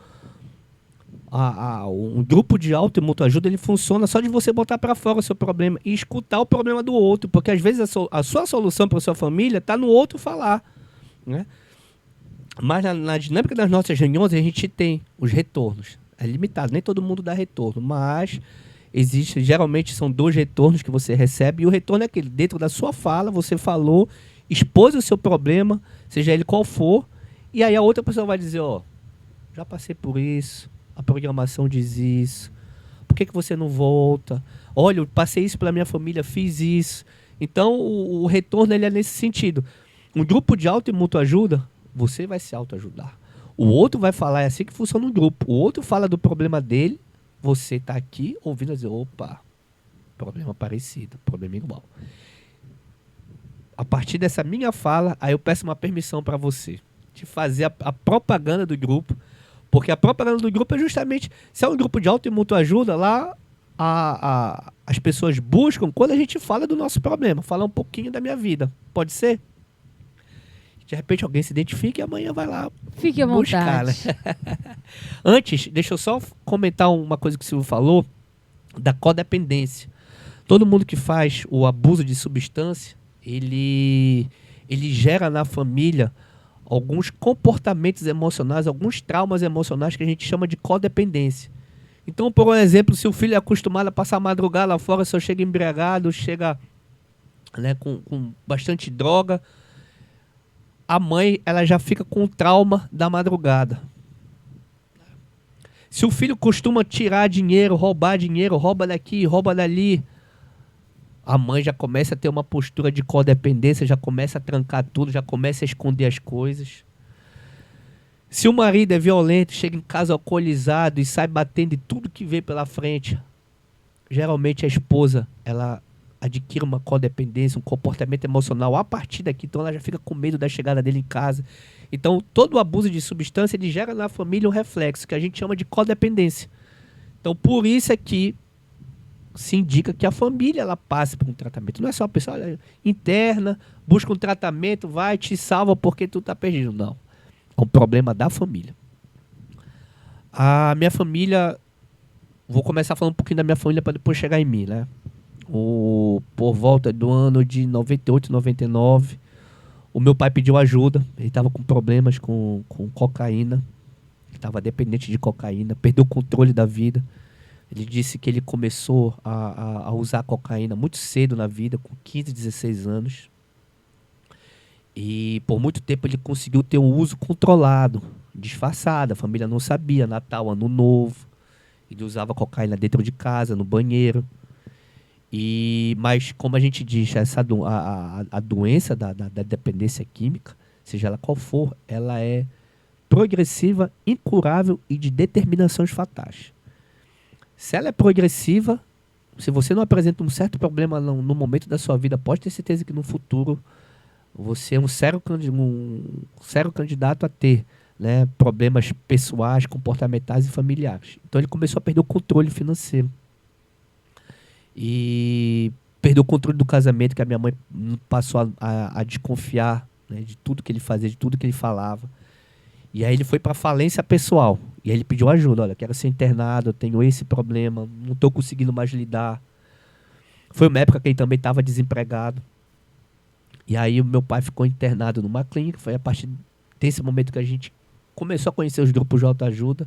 um grupo de auto e mútua ajuda, ele funciona só de você botar para fora o seu problema e escutar o problema do outro, porque às vezes a sua solução para sua família está no outro falar, né? Mas na dinâmica das nossas reuniões a gente tem os retornos. É limitado, nem todo mundo dá retorno, mas existe, geralmente são 2 retornos que você recebe, e o retorno é aquele, dentro da sua fala, você falou, expôs o seu problema, seja ele qual for, e aí a outra pessoa vai dizer, já passei por isso, a programação diz isso, por que você não volta? Olha, eu passei isso pela minha família, fiz isso. Então, o retorno ele é nesse sentido. Um grupo de auto e mútua ajuda, você vai se autoajudar. O outro vai falar, é assim que funciona um grupo. O outro fala do problema dele, você está aqui ouvindo dizer, opa, problema parecido, problema igual. A partir dessa minha fala, aí eu peço uma permissão para você de fazer a propaganda do grupo, porque a propaganda do grupo é justamente, se é um grupo de auto e mútua ajuda, lá as pessoas buscam quando a gente fala do nosso problema, falar um pouquinho da minha vida. Pode ser? De repente alguém se identifica e amanhã vai lá Fique à buscar, vontade. né? Antes, deixa eu só comentar uma coisa que o Silvio falou, da codependência. Todo mundo que faz o abuso de substância, ele gera na família alguns comportamentos emocionais, alguns traumas emocionais que a gente chama de codependência. Então, por exemplo, se o filho é acostumado a passar a madrugada lá fora, só chega embriagado, chega, né, com bastante droga, a mãe ela já fica com o trauma da madrugada. Se o filho costuma tirar dinheiro, rouba daqui, rouba dali, a mãe já começa a ter uma postura de codependência, já começa a trancar tudo, já começa a esconder as coisas. Se o marido é violento, chega em casa alcoolizado e sai batendo em tudo que vê pela frente, geralmente a esposa, ela adquire uma codependência, um comportamento emocional a partir daqui, então ela já fica com medo da chegada dele em casa. Então, todo o abuso de substância, ele gera na família um reflexo, que a gente chama de codependência. Então, por isso é que se indica que a família ela passe por um tratamento. Não é só a pessoa interna, busca um tratamento, vai, te salva porque tu tá perdido. Não. É um problema da família. A minha família, vou começar falando um pouquinho da minha família para depois chegar em mim, né? Por volta do ano de 98, 99, o meu pai pediu ajuda. Ele estava com problemas com cocaína, estava dependente de cocaína, perdeu o controle da vida. Ele disse que ele começou a usar cocaína muito cedo na vida, com 15, 16 anos. E por muito tempo ele conseguiu ter um uso controlado, disfarçado. A família não sabia, Natal, Ano Novo. Ele usava cocaína dentro de casa, no banheiro. Mas, como a gente diz, a doença da dependência química, seja ela qual for, ela é progressiva, incurável e de determinações fatais. Se ela é progressiva, se você não apresenta um certo problema no momento da sua vida, pode ter certeza que no futuro você é um sério candidato a ter, né, problemas pessoais, comportamentais e familiares. Então ele começou a perder o controle financeiro. E perdeu o controle do casamento, que a minha mãe passou a desconfiar, né, de tudo que ele fazia, de tudo que ele falava. E aí ele foi para falência pessoal. E aí ele pediu ajuda. Olha, quero ser internado, eu tenho esse problema, não estou conseguindo mais lidar. Foi uma época que ele também estava desempregado. E aí o meu pai ficou internado numa clínica. Foi a partir desse momento que a gente começou a conhecer os grupos de autoajuda.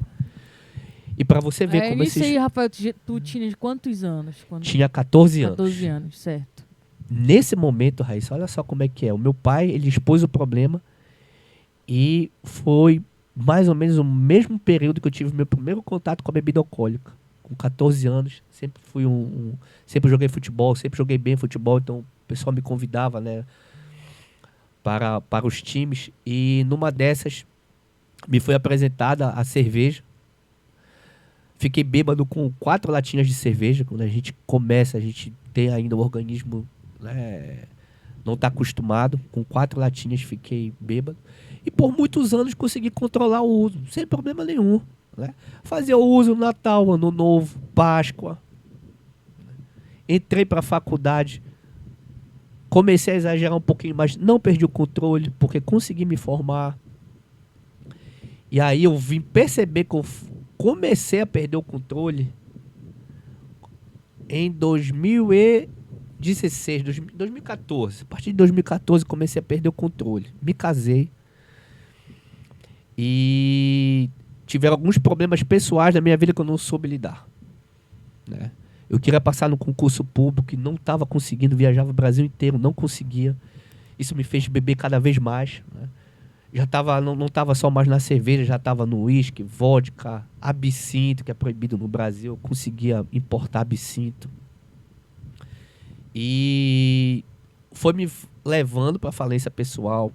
E para você ver como isso aí, Rafael, tu tinha quantos anos? Tinha 14 anos. 14 anos, certo. Nesse momento, Raíssa, olha só como é que é. O meu pai, ele expôs o problema e foi mais ou menos o mesmo período que eu tive meu primeiro contato com a bebida alcoólica. Com 14 anos, sempre fui sempre joguei futebol, sempre joguei bem futebol, então o pessoal me convidava, né, para os times. E numa dessas me foi apresentada a cerveja. Fiquei bêbado com 4 latinhas de cerveja. Quando a gente começa, a gente tem ainda o organismo, né, não tá acostumado. Com 4 latinhas fiquei bêbado. E por muitos anos consegui controlar o uso, sem problema nenhum. Né? Fazia o uso no Natal, Ano Novo, Páscoa. Entrei para a faculdade. Comecei a exagerar um pouquinho, mas não perdi o controle, porque consegui me formar. E aí eu vim perceber que eu comecei a perder o controle em 2016, 2014. A partir de 2014 comecei a perder o controle. Me casei. E tiveram alguns problemas pessoais na minha vida que eu não soube lidar. Né? Eu queria passar no concurso público e não estava conseguindo, viajava o Brasil inteiro, não conseguia. Isso me fez beber cada vez mais. Né? Já tava, não estava só mais na cerveja, já estava no uísque, vodka, absinto, que é proibido no Brasil. Eu conseguia importar absinto. E foi me levando para a falência pessoal.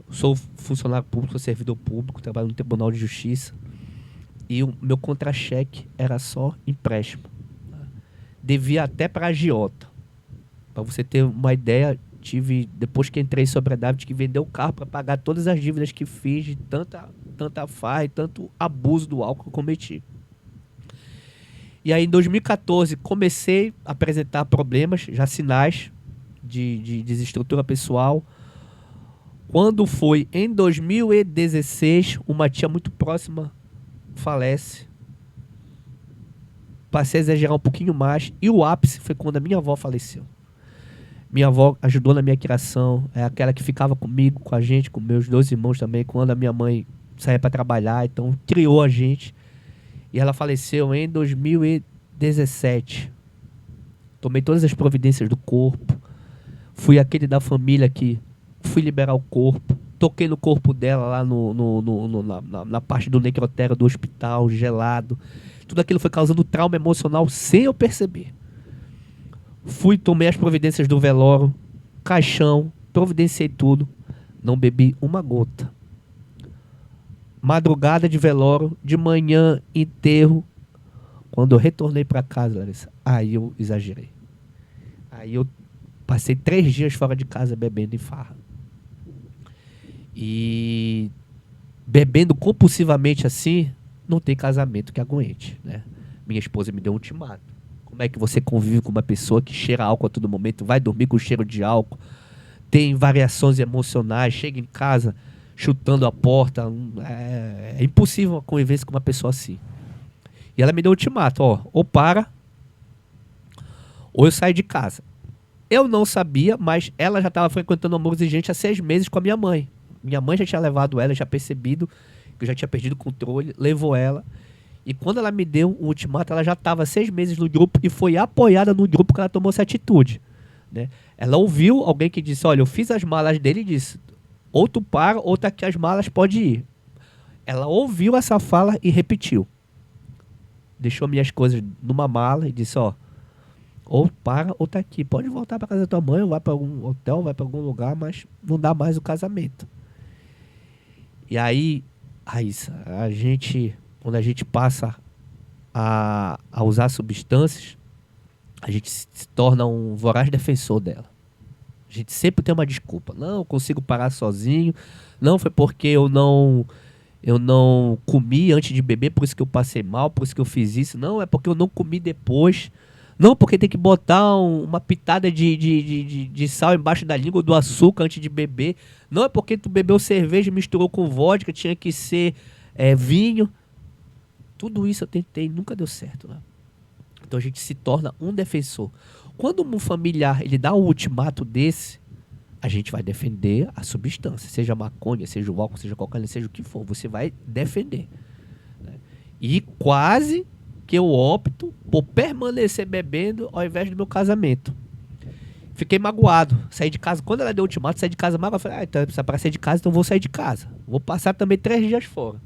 Sou funcionário público, sou servidor público, trabalho no Tribunal de Justiça. E o meu contra-cheque era só empréstimo. Devia até para agiota. Para você ter uma ideia, depois que entrei em sobriedade, tive que vender o carro para pagar todas as dívidas que fiz de tanta farra e tanto abuso do álcool que eu cometi. E aí em 2014 comecei a apresentar problemas, já sinais de desestrutura pessoal. Quando foi em 2016, uma tia muito próxima falece. Passei a exagerar um pouquinho mais. E o ápice foi quando a minha avó faleceu. Minha avó ajudou na minha criação. É aquela que ficava comigo, com a gente, com meus 2 irmãos também. Quando a minha mãe saía para trabalhar. Então criou a gente. E ela faleceu em 2017. Tomei todas as providências do corpo. Fui aquele da família que fui liberar o corpo. Toquei no corpo dela lá na parte do necrotério do hospital, gelado. Tudo aquilo foi causando trauma emocional sem eu perceber. Tomei as providências do velório, caixão, providenciei tudo. Não bebi uma gota. Madrugada de velório, de manhã, enterro. Quando eu retornei para casa, Larissa, aí eu exagerei. Aí eu passei 3 dias fora de casa bebendo em farra. E bebendo compulsivamente assim, não tem casamento que aguente, né? Minha esposa me deu um ultimato. Como é que você convive com uma pessoa que cheira álcool a todo momento, vai dormir com cheiro de álcool, tem variações emocionais, chega em casa chutando a porta? É impossível uma convivência com uma pessoa assim. E ela me deu um ultimato, ou para, ou eu saio de casa. Eu não sabia, mas ela já estava frequentando amor exigente há 6 meses com a minha mãe. Minha mãe já tinha levado ela, já percebido que eu já tinha perdido o controle, levou ela. E quando ela me deu um ultimato, ela já estava 6 meses no grupo e foi apoiada no grupo que ela tomou essa atitude. Né? Ela ouviu alguém que disse, olha, eu fiz as malas dele e disse, ou tu para, ou tá aqui as malas, pode ir. Ela ouviu essa fala e repetiu. Deixou minhas coisas numa mala e disse, ou para, ou tá aqui. Pode voltar para casa da tua mãe, ou vai para algum hotel, vai para algum lugar, mas não dá mais o casamento. E aí, Raíssa, quando a gente passa a usar substâncias, a gente se torna um voraz defensor dela. A gente sempre tem uma desculpa. Não, eu consigo parar sozinho. Não, foi porque eu não comi antes de beber, por isso que eu passei mal, por isso que eu fiz isso. Não, é porque eu não comi depois. Não, porque tem que botar uma pitada de sal embaixo da língua, do açúcar antes de beber. Não, é porque tu bebeu cerveja e misturou com vodka, tinha que ser vinho. Tudo isso eu tentei, nunca deu certo. Né? Então a gente se torna um defensor. Quando um familiar ele dá um ultimato desse, a gente vai defender a substância. Seja maconha, seja o álcool, seja cocaína, seja o que for. Você vai defender. Né? E quase que eu opto por permanecer bebendo ao invés do meu casamento. Fiquei magoado. Saí de casa. Quando ela deu o ultimato, saí de casa magoado. Falei, então para sair de casa, então vou sair de casa. Vou passar também 3 dias fora.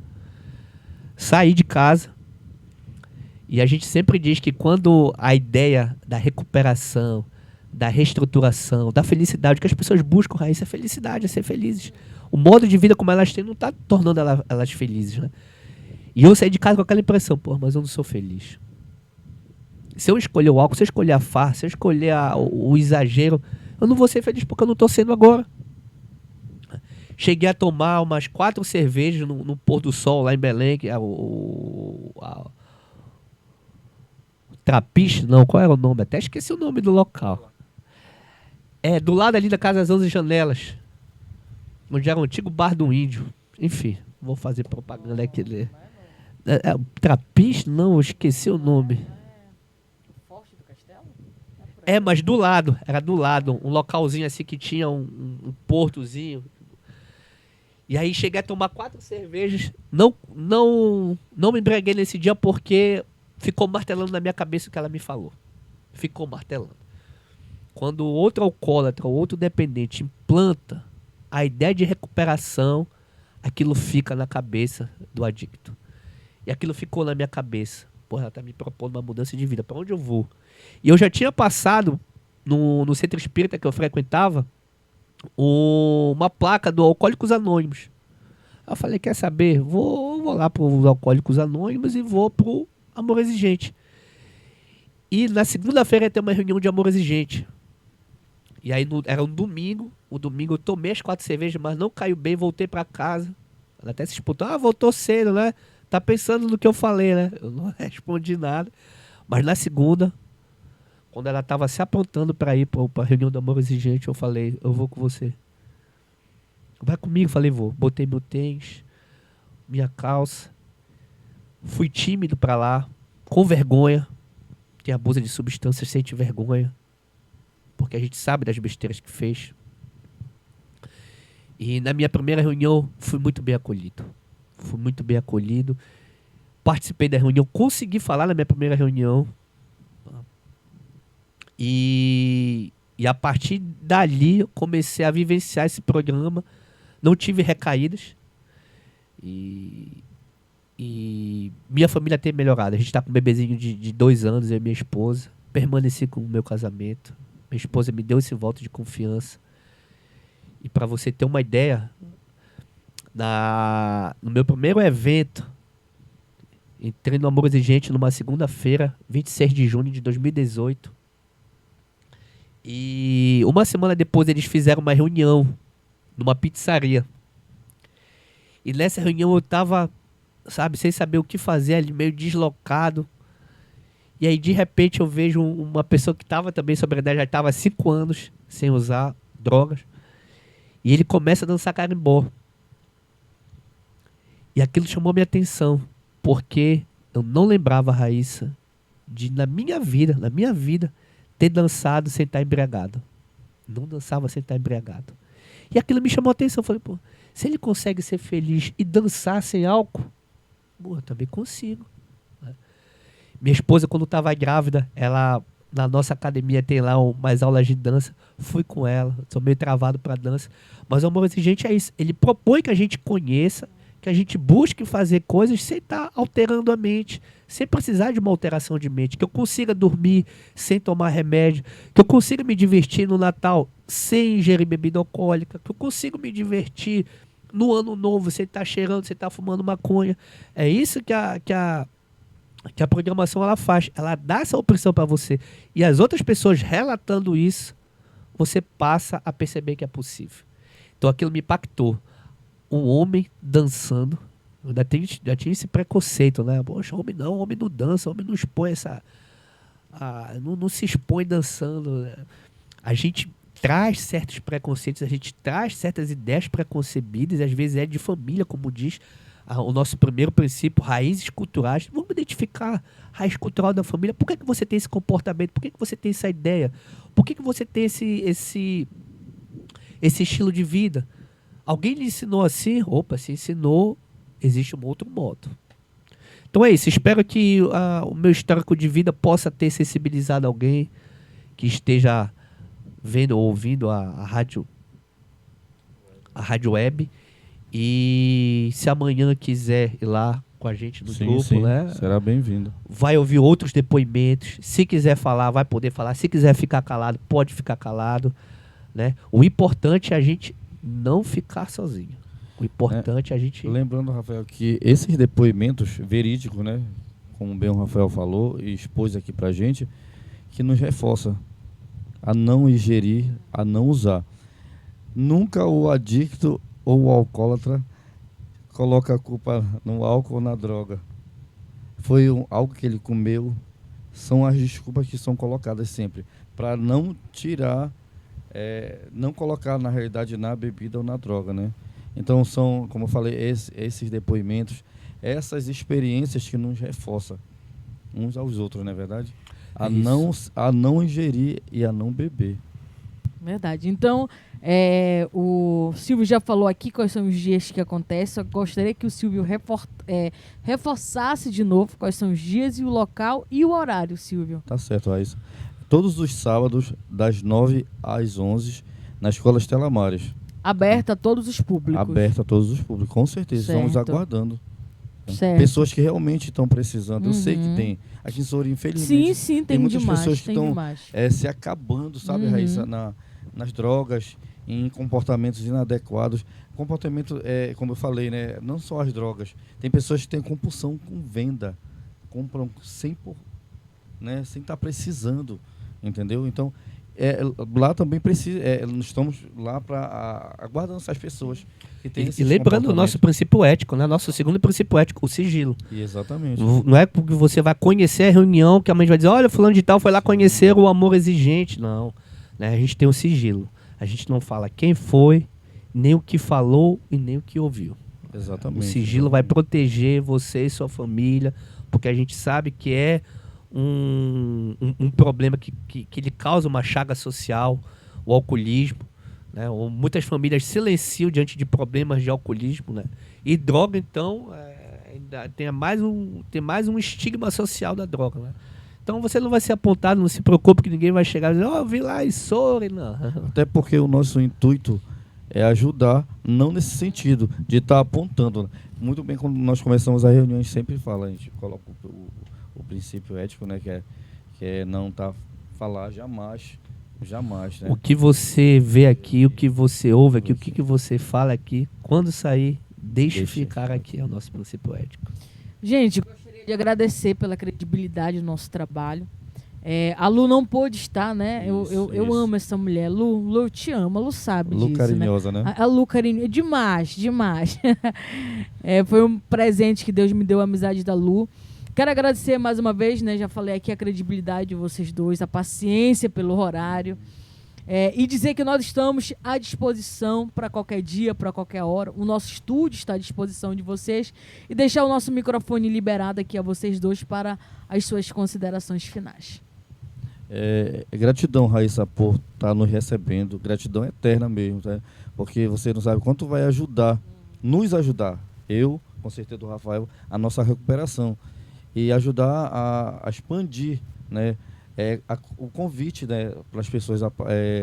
Saí de casa. E a gente sempre diz que quando a ideia da recuperação, da reestruturação, da felicidade, que as pessoas buscam, Raíssa, é felicidade, é ser felizes. O modo de vida como elas têm não está tornando elas felizes, né? E eu saí de casa com aquela impressão, mas eu não sou feliz. Se eu escolher o álcool, se eu escolher a farra, se eu escolher o exagero, Eu não vou ser feliz porque eu não estou sendo agora. Cheguei a tomar umas 4 cervejas no pôr do sol lá em Belém, que é o Trapiche, não, qual era o nome? Até esqueci o nome do local. É, do lado ali da Casa das 11 Janelas, onde era o antigo bar do Índio. Enfim, vou fazer propaganda aqui. Trapiche? Não, eu esqueci o nome. Forte do Castelo? É, mas do lado, era do lado, um localzinho assim que tinha um portozinho. E aí cheguei a tomar 4 cervejas. Não me embriaguei nesse dia porque ficou martelando na minha cabeça o que ela me falou. Ficou martelando. Quando outro alcoólatra ou outro dependente implanta a ideia de recuperação, aquilo fica na cabeça do adicto. E aquilo ficou na minha cabeça. Porra, ela tá me propondo uma mudança de vida. Pra onde eu vou? E eu já tinha passado no centro espírita que eu frequentava uma placa do Alcoólicos Anônimos. Eu falei, quer saber? Vou lá pros Alcoólicos Anônimos e vou pro Amor Exigente. E na segunda-feira ia ter uma reunião de Amor Exigente. E aí era um domingo. O domingo eu tomei as 4 cervejas, mas não caiu bem, voltei pra casa. Ela até se disputou, voltou cedo, né? Tá pensando no que eu falei, né? Eu não respondi nada. Mas na segunda, quando ela tava se aprontando pra ir pra reunião do Amor Exigente, eu falei, eu vou com você. Vai comigo? Falei, vou. Botei meu tênis, minha calça. Fui tímido pra lá, com vergonha. Quem abusa de substâncias sente vergonha. Porque a gente sabe das besteiras que fez. E na minha primeira reunião, fui muito bem acolhido. Fui muito bem acolhido. Participei da reunião, consegui falar na minha primeira reunião. E a partir dali, eu comecei a vivenciar esse programa. Não tive recaídas. E minha família tem melhorado. A gente está com um bebezinho de 2 anos, eu e minha esposa. Permaneci com o meu casamento. Minha esposa me deu esse voto de confiança. E para você ter uma ideia, no meu primeiro evento, entrei no Amor Exigente numa segunda-feira, 26 de junho de 2018. E uma semana depois eles fizeram uma reunião numa pizzaria. E nessa reunião eu tava, sabe, sem saber o que fazer ali, meio deslocado. E aí de repente eu vejo uma pessoa que tava também sobriedade, já tava há 5 anos sem usar drogas. E ele começa a dançar carimbó. E aquilo chamou minha atenção, porque eu não lembrava, Raíssa, de na minha vida, ter dançado sem estar embriagado. Não dançava sem estar embriagado. E aquilo me chamou a atenção. Eu falei, pô, se ele consegue ser feliz e dançar sem álcool, pô, eu também consigo. Minha esposa, quando estava grávida, ela, na nossa academia tem lá umas aulas de dança. Fui com ela, sou meio travado para dança. Mas o Amor Exigente é isso. Ele propõe que a gente conheça, que a gente busque fazer coisas sem estar alterando a mente, sem precisar de uma alteração de mente, que eu consiga dormir sem tomar remédio, que eu consiga me divertir no Natal sem ingerir bebida alcoólica, que eu consiga me divertir no Ano Novo sem estar cheirando, sem estar fumando maconha. É isso que a programação ela faz. Ela dá essa opção para você. E as outras pessoas relatando isso, você passa a perceber que é possível. Então aquilo me impactou. Um homem dançando. Já tinha esse preconceito, né? Poxa, homem não dança, homem não expõe não se expõe dançando. Né? A gente traz certos preconceitos, a gente traz certas ideias preconcebidas, às vezes é de família, como diz o nosso primeiro princípio, raízes culturais. Vamos identificar a raiz cultural da família. Por que você tem esse comportamento? Por que você tem essa ideia? Por que você tem esse estilo de vida? Alguém lhe ensinou assim? Opa, se ensinou, existe um outro modo. Então é isso. Espero que o meu histórico de vida possa ter sensibilizado alguém que esteja vendo ou ouvindo a rádio web. E se amanhã quiser ir lá com a gente no grupo, né? Será bem-vindo. Vai ouvir outros depoimentos. Se quiser falar, vai poder falar. Se quiser ficar calado, pode ficar calado. Né? O importante é a gente não ficar sozinho. O importante é a gente... Lembrando, Rafael, que esses depoimentos verídicos, né? Como bem o Rafael falou e expôs aqui pra gente, que nos reforça a não ingerir, a não usar. Nunca o adicto ou o alcoólatra coloca a culpa no álcool ou na droga. Foi algo que ele comeu. São as desculpas que são colocadas sempre, para não tirar, não colocar na realidade na bebida ou na droga, né? Então são, como eu falei, esses depoimentos, essas experiências que nos reforçam uns aos outros, não é verdade? A não ingerir e a não beber. Verdade. Então, o Silvio já falou aqui quais são os dias que acontecem. Eu gostaria que o Silvio reforçasse de novo quais são os dias e o local e o horário, Silvio. Tá certo, Raíssa. Todos os sábados, das 9 às 11, na Escola Estela Maris. Aberta a todos os públicos. Aberta a todos os públicos, com certeza. Certo. Estamos aguardando. Certo. Pessoas que realmente estão precisando. Eu sei que tem. Aqui em Soura, infelizmente, Sim, tem muitas demais, pessoas que estão demais. Se acabando, sabe, Raíssa, nas drogas, em comportamentos inadequados. Comportamento, como eu falei, né, não só as drogas. Tem pessoas que têm compulsão com venda. Compram sem estar precisando, entendeu? Então, lá também precisa, nós estamos lá para aguardando essas pessoas que têm E lembrando o nosso princípio ético, né? Nosso segundo princípio ético, o sigilo. Exatamente. Não é porque você vai conhecer a reunião que a mãe vai dizer, olha, fulano de tal foi lá conhecer o amor exigente. Não, né? A gente tem um sigilo. A gente não fala quem foi, nem o que falou e nem o que ouviu. Exatamente. O sigilo vai proteger você e sua família, porque a gente sabe que é um problema que lhe causa uma chaga social, o alcoolismo, né? Ou muitas famílias silenciam diante de problemas de alcoolismo, né? E droga, então, tem mais um estigma social da droga, né? Então você não vai ser apontado, não se preocupe que ninguém vai chegar e dizer, eu vim lá e sou, não. Até porque o nosso intuito é ajudar, não nesse sentido, de estar apontando. Muito bem, quando nós começamos a reunião, a gente sempre fala, a gente coloca o princípio ético, né, que é não falar jamais, né? O que você vê aqui, o que você ouve aqui, o que você fala aqui, quando sair, deixe ficar aqui, é o nosso princípio ético. Gente, gostaria de agradecer pela credibilidade do nosso trabalho. A Lu não pôde estar, né? Eu amo essa mulher. Lu, eu te amo, a Lu sabe disso, carinhosa, né? A Lu carinhosa, demais. Foi um presente que Deus me deu, a amizade da Lu. Quero agradecer mais uma vez, né? Já falei aqui a credibilidade de vocês dois, a paciência pelo horário. E dizer que nós estamos à disposição para qualquer dia, para qualquer hora. O nosso estúdio está à disposição de vocês. E deixar o nosso microfone liberado aqui a vocês dois para as suas considerações finais. Gratidão, Raíssa, por estar nos recebendo. Gratidão eterna mesmo, tá? Porque você não sabe quanto vai nos ajudar. Eu, com certeza, do Rafael, a nossa recuperação. E ajudar a expandir, né? O convite, né, para as pessoas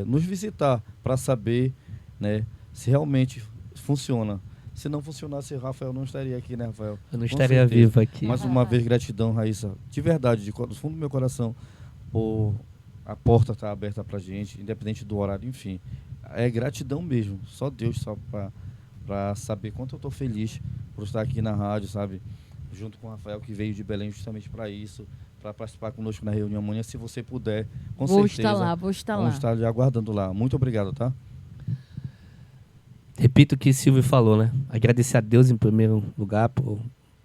nos visitar para saber, né, se realmente funciona. Se não funcionasse, o Rafael não estaria aqui, né, Rafael? Eu não estaria vivo aqui. Mais uma vez, gratidão, Raíssa. De verdade, do fundo do meu coração, por a porta estar aberta para a gente, independente do horário, enfim. É gratidão mesmo. Só Deus sabe para saber quanto eu estou feliz por estar aqui na rádio, sabe? Junto com o Rafael, que veio de Belém justamente para isso, para participar conosco na reunião amanhã, se você puder, com certeza. Vou estar lá. Vamos estar lhe aguardando lá. Muito obrigado, tá? Repito o que Silvio falou, né? Agradecer a Deus em primeiro lugar por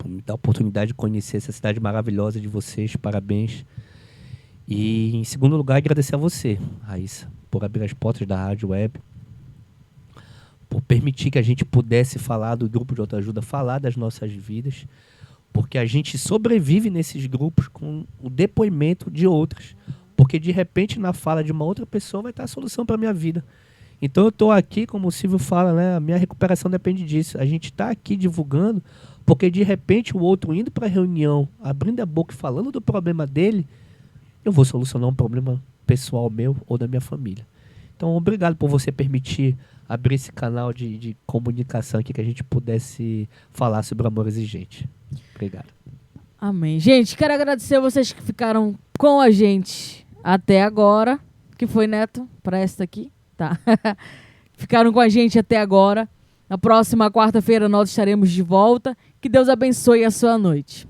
me dar a oportunidade de conhecer essa cidade maravilhosa de vocês. Parabéns. E em segundo lugar, agradecer a você, Raíssa, por abrir as portas da Rádio Web, por permitir que a gente pudesse falar do grupo de autoajuda, falar das nossas vidas, porque a gente sobrevive nesses grupos com o depoimento de outras. Porque, de repente, na fala de uma outra pessoa vai estar a solução para a minha vida. Então, eu estou aqui, como o Silvio fala, né? A minha recuperação depende disso. A gente está aqui divulgando, porque, de repente, o outro indo para a reunião, abrindo a boca e falando do problema dele, eu vou solucionar um problema pessoal meu ou da minha família. Então, obrigado por você permitir abrir esse canal de comunicação aqui, que a gente pudesse falar sobre o amor exigente. Obrigado. Amém. Gente, quero agradecer a vocês que ficaram com a gente até agora. Que foi, Neto? Para esta aqui? Tá. Ficaram com a gente até agora. Na próxima quarta-feira nós estaremos de volta. Que Deus abençoe a sua noite.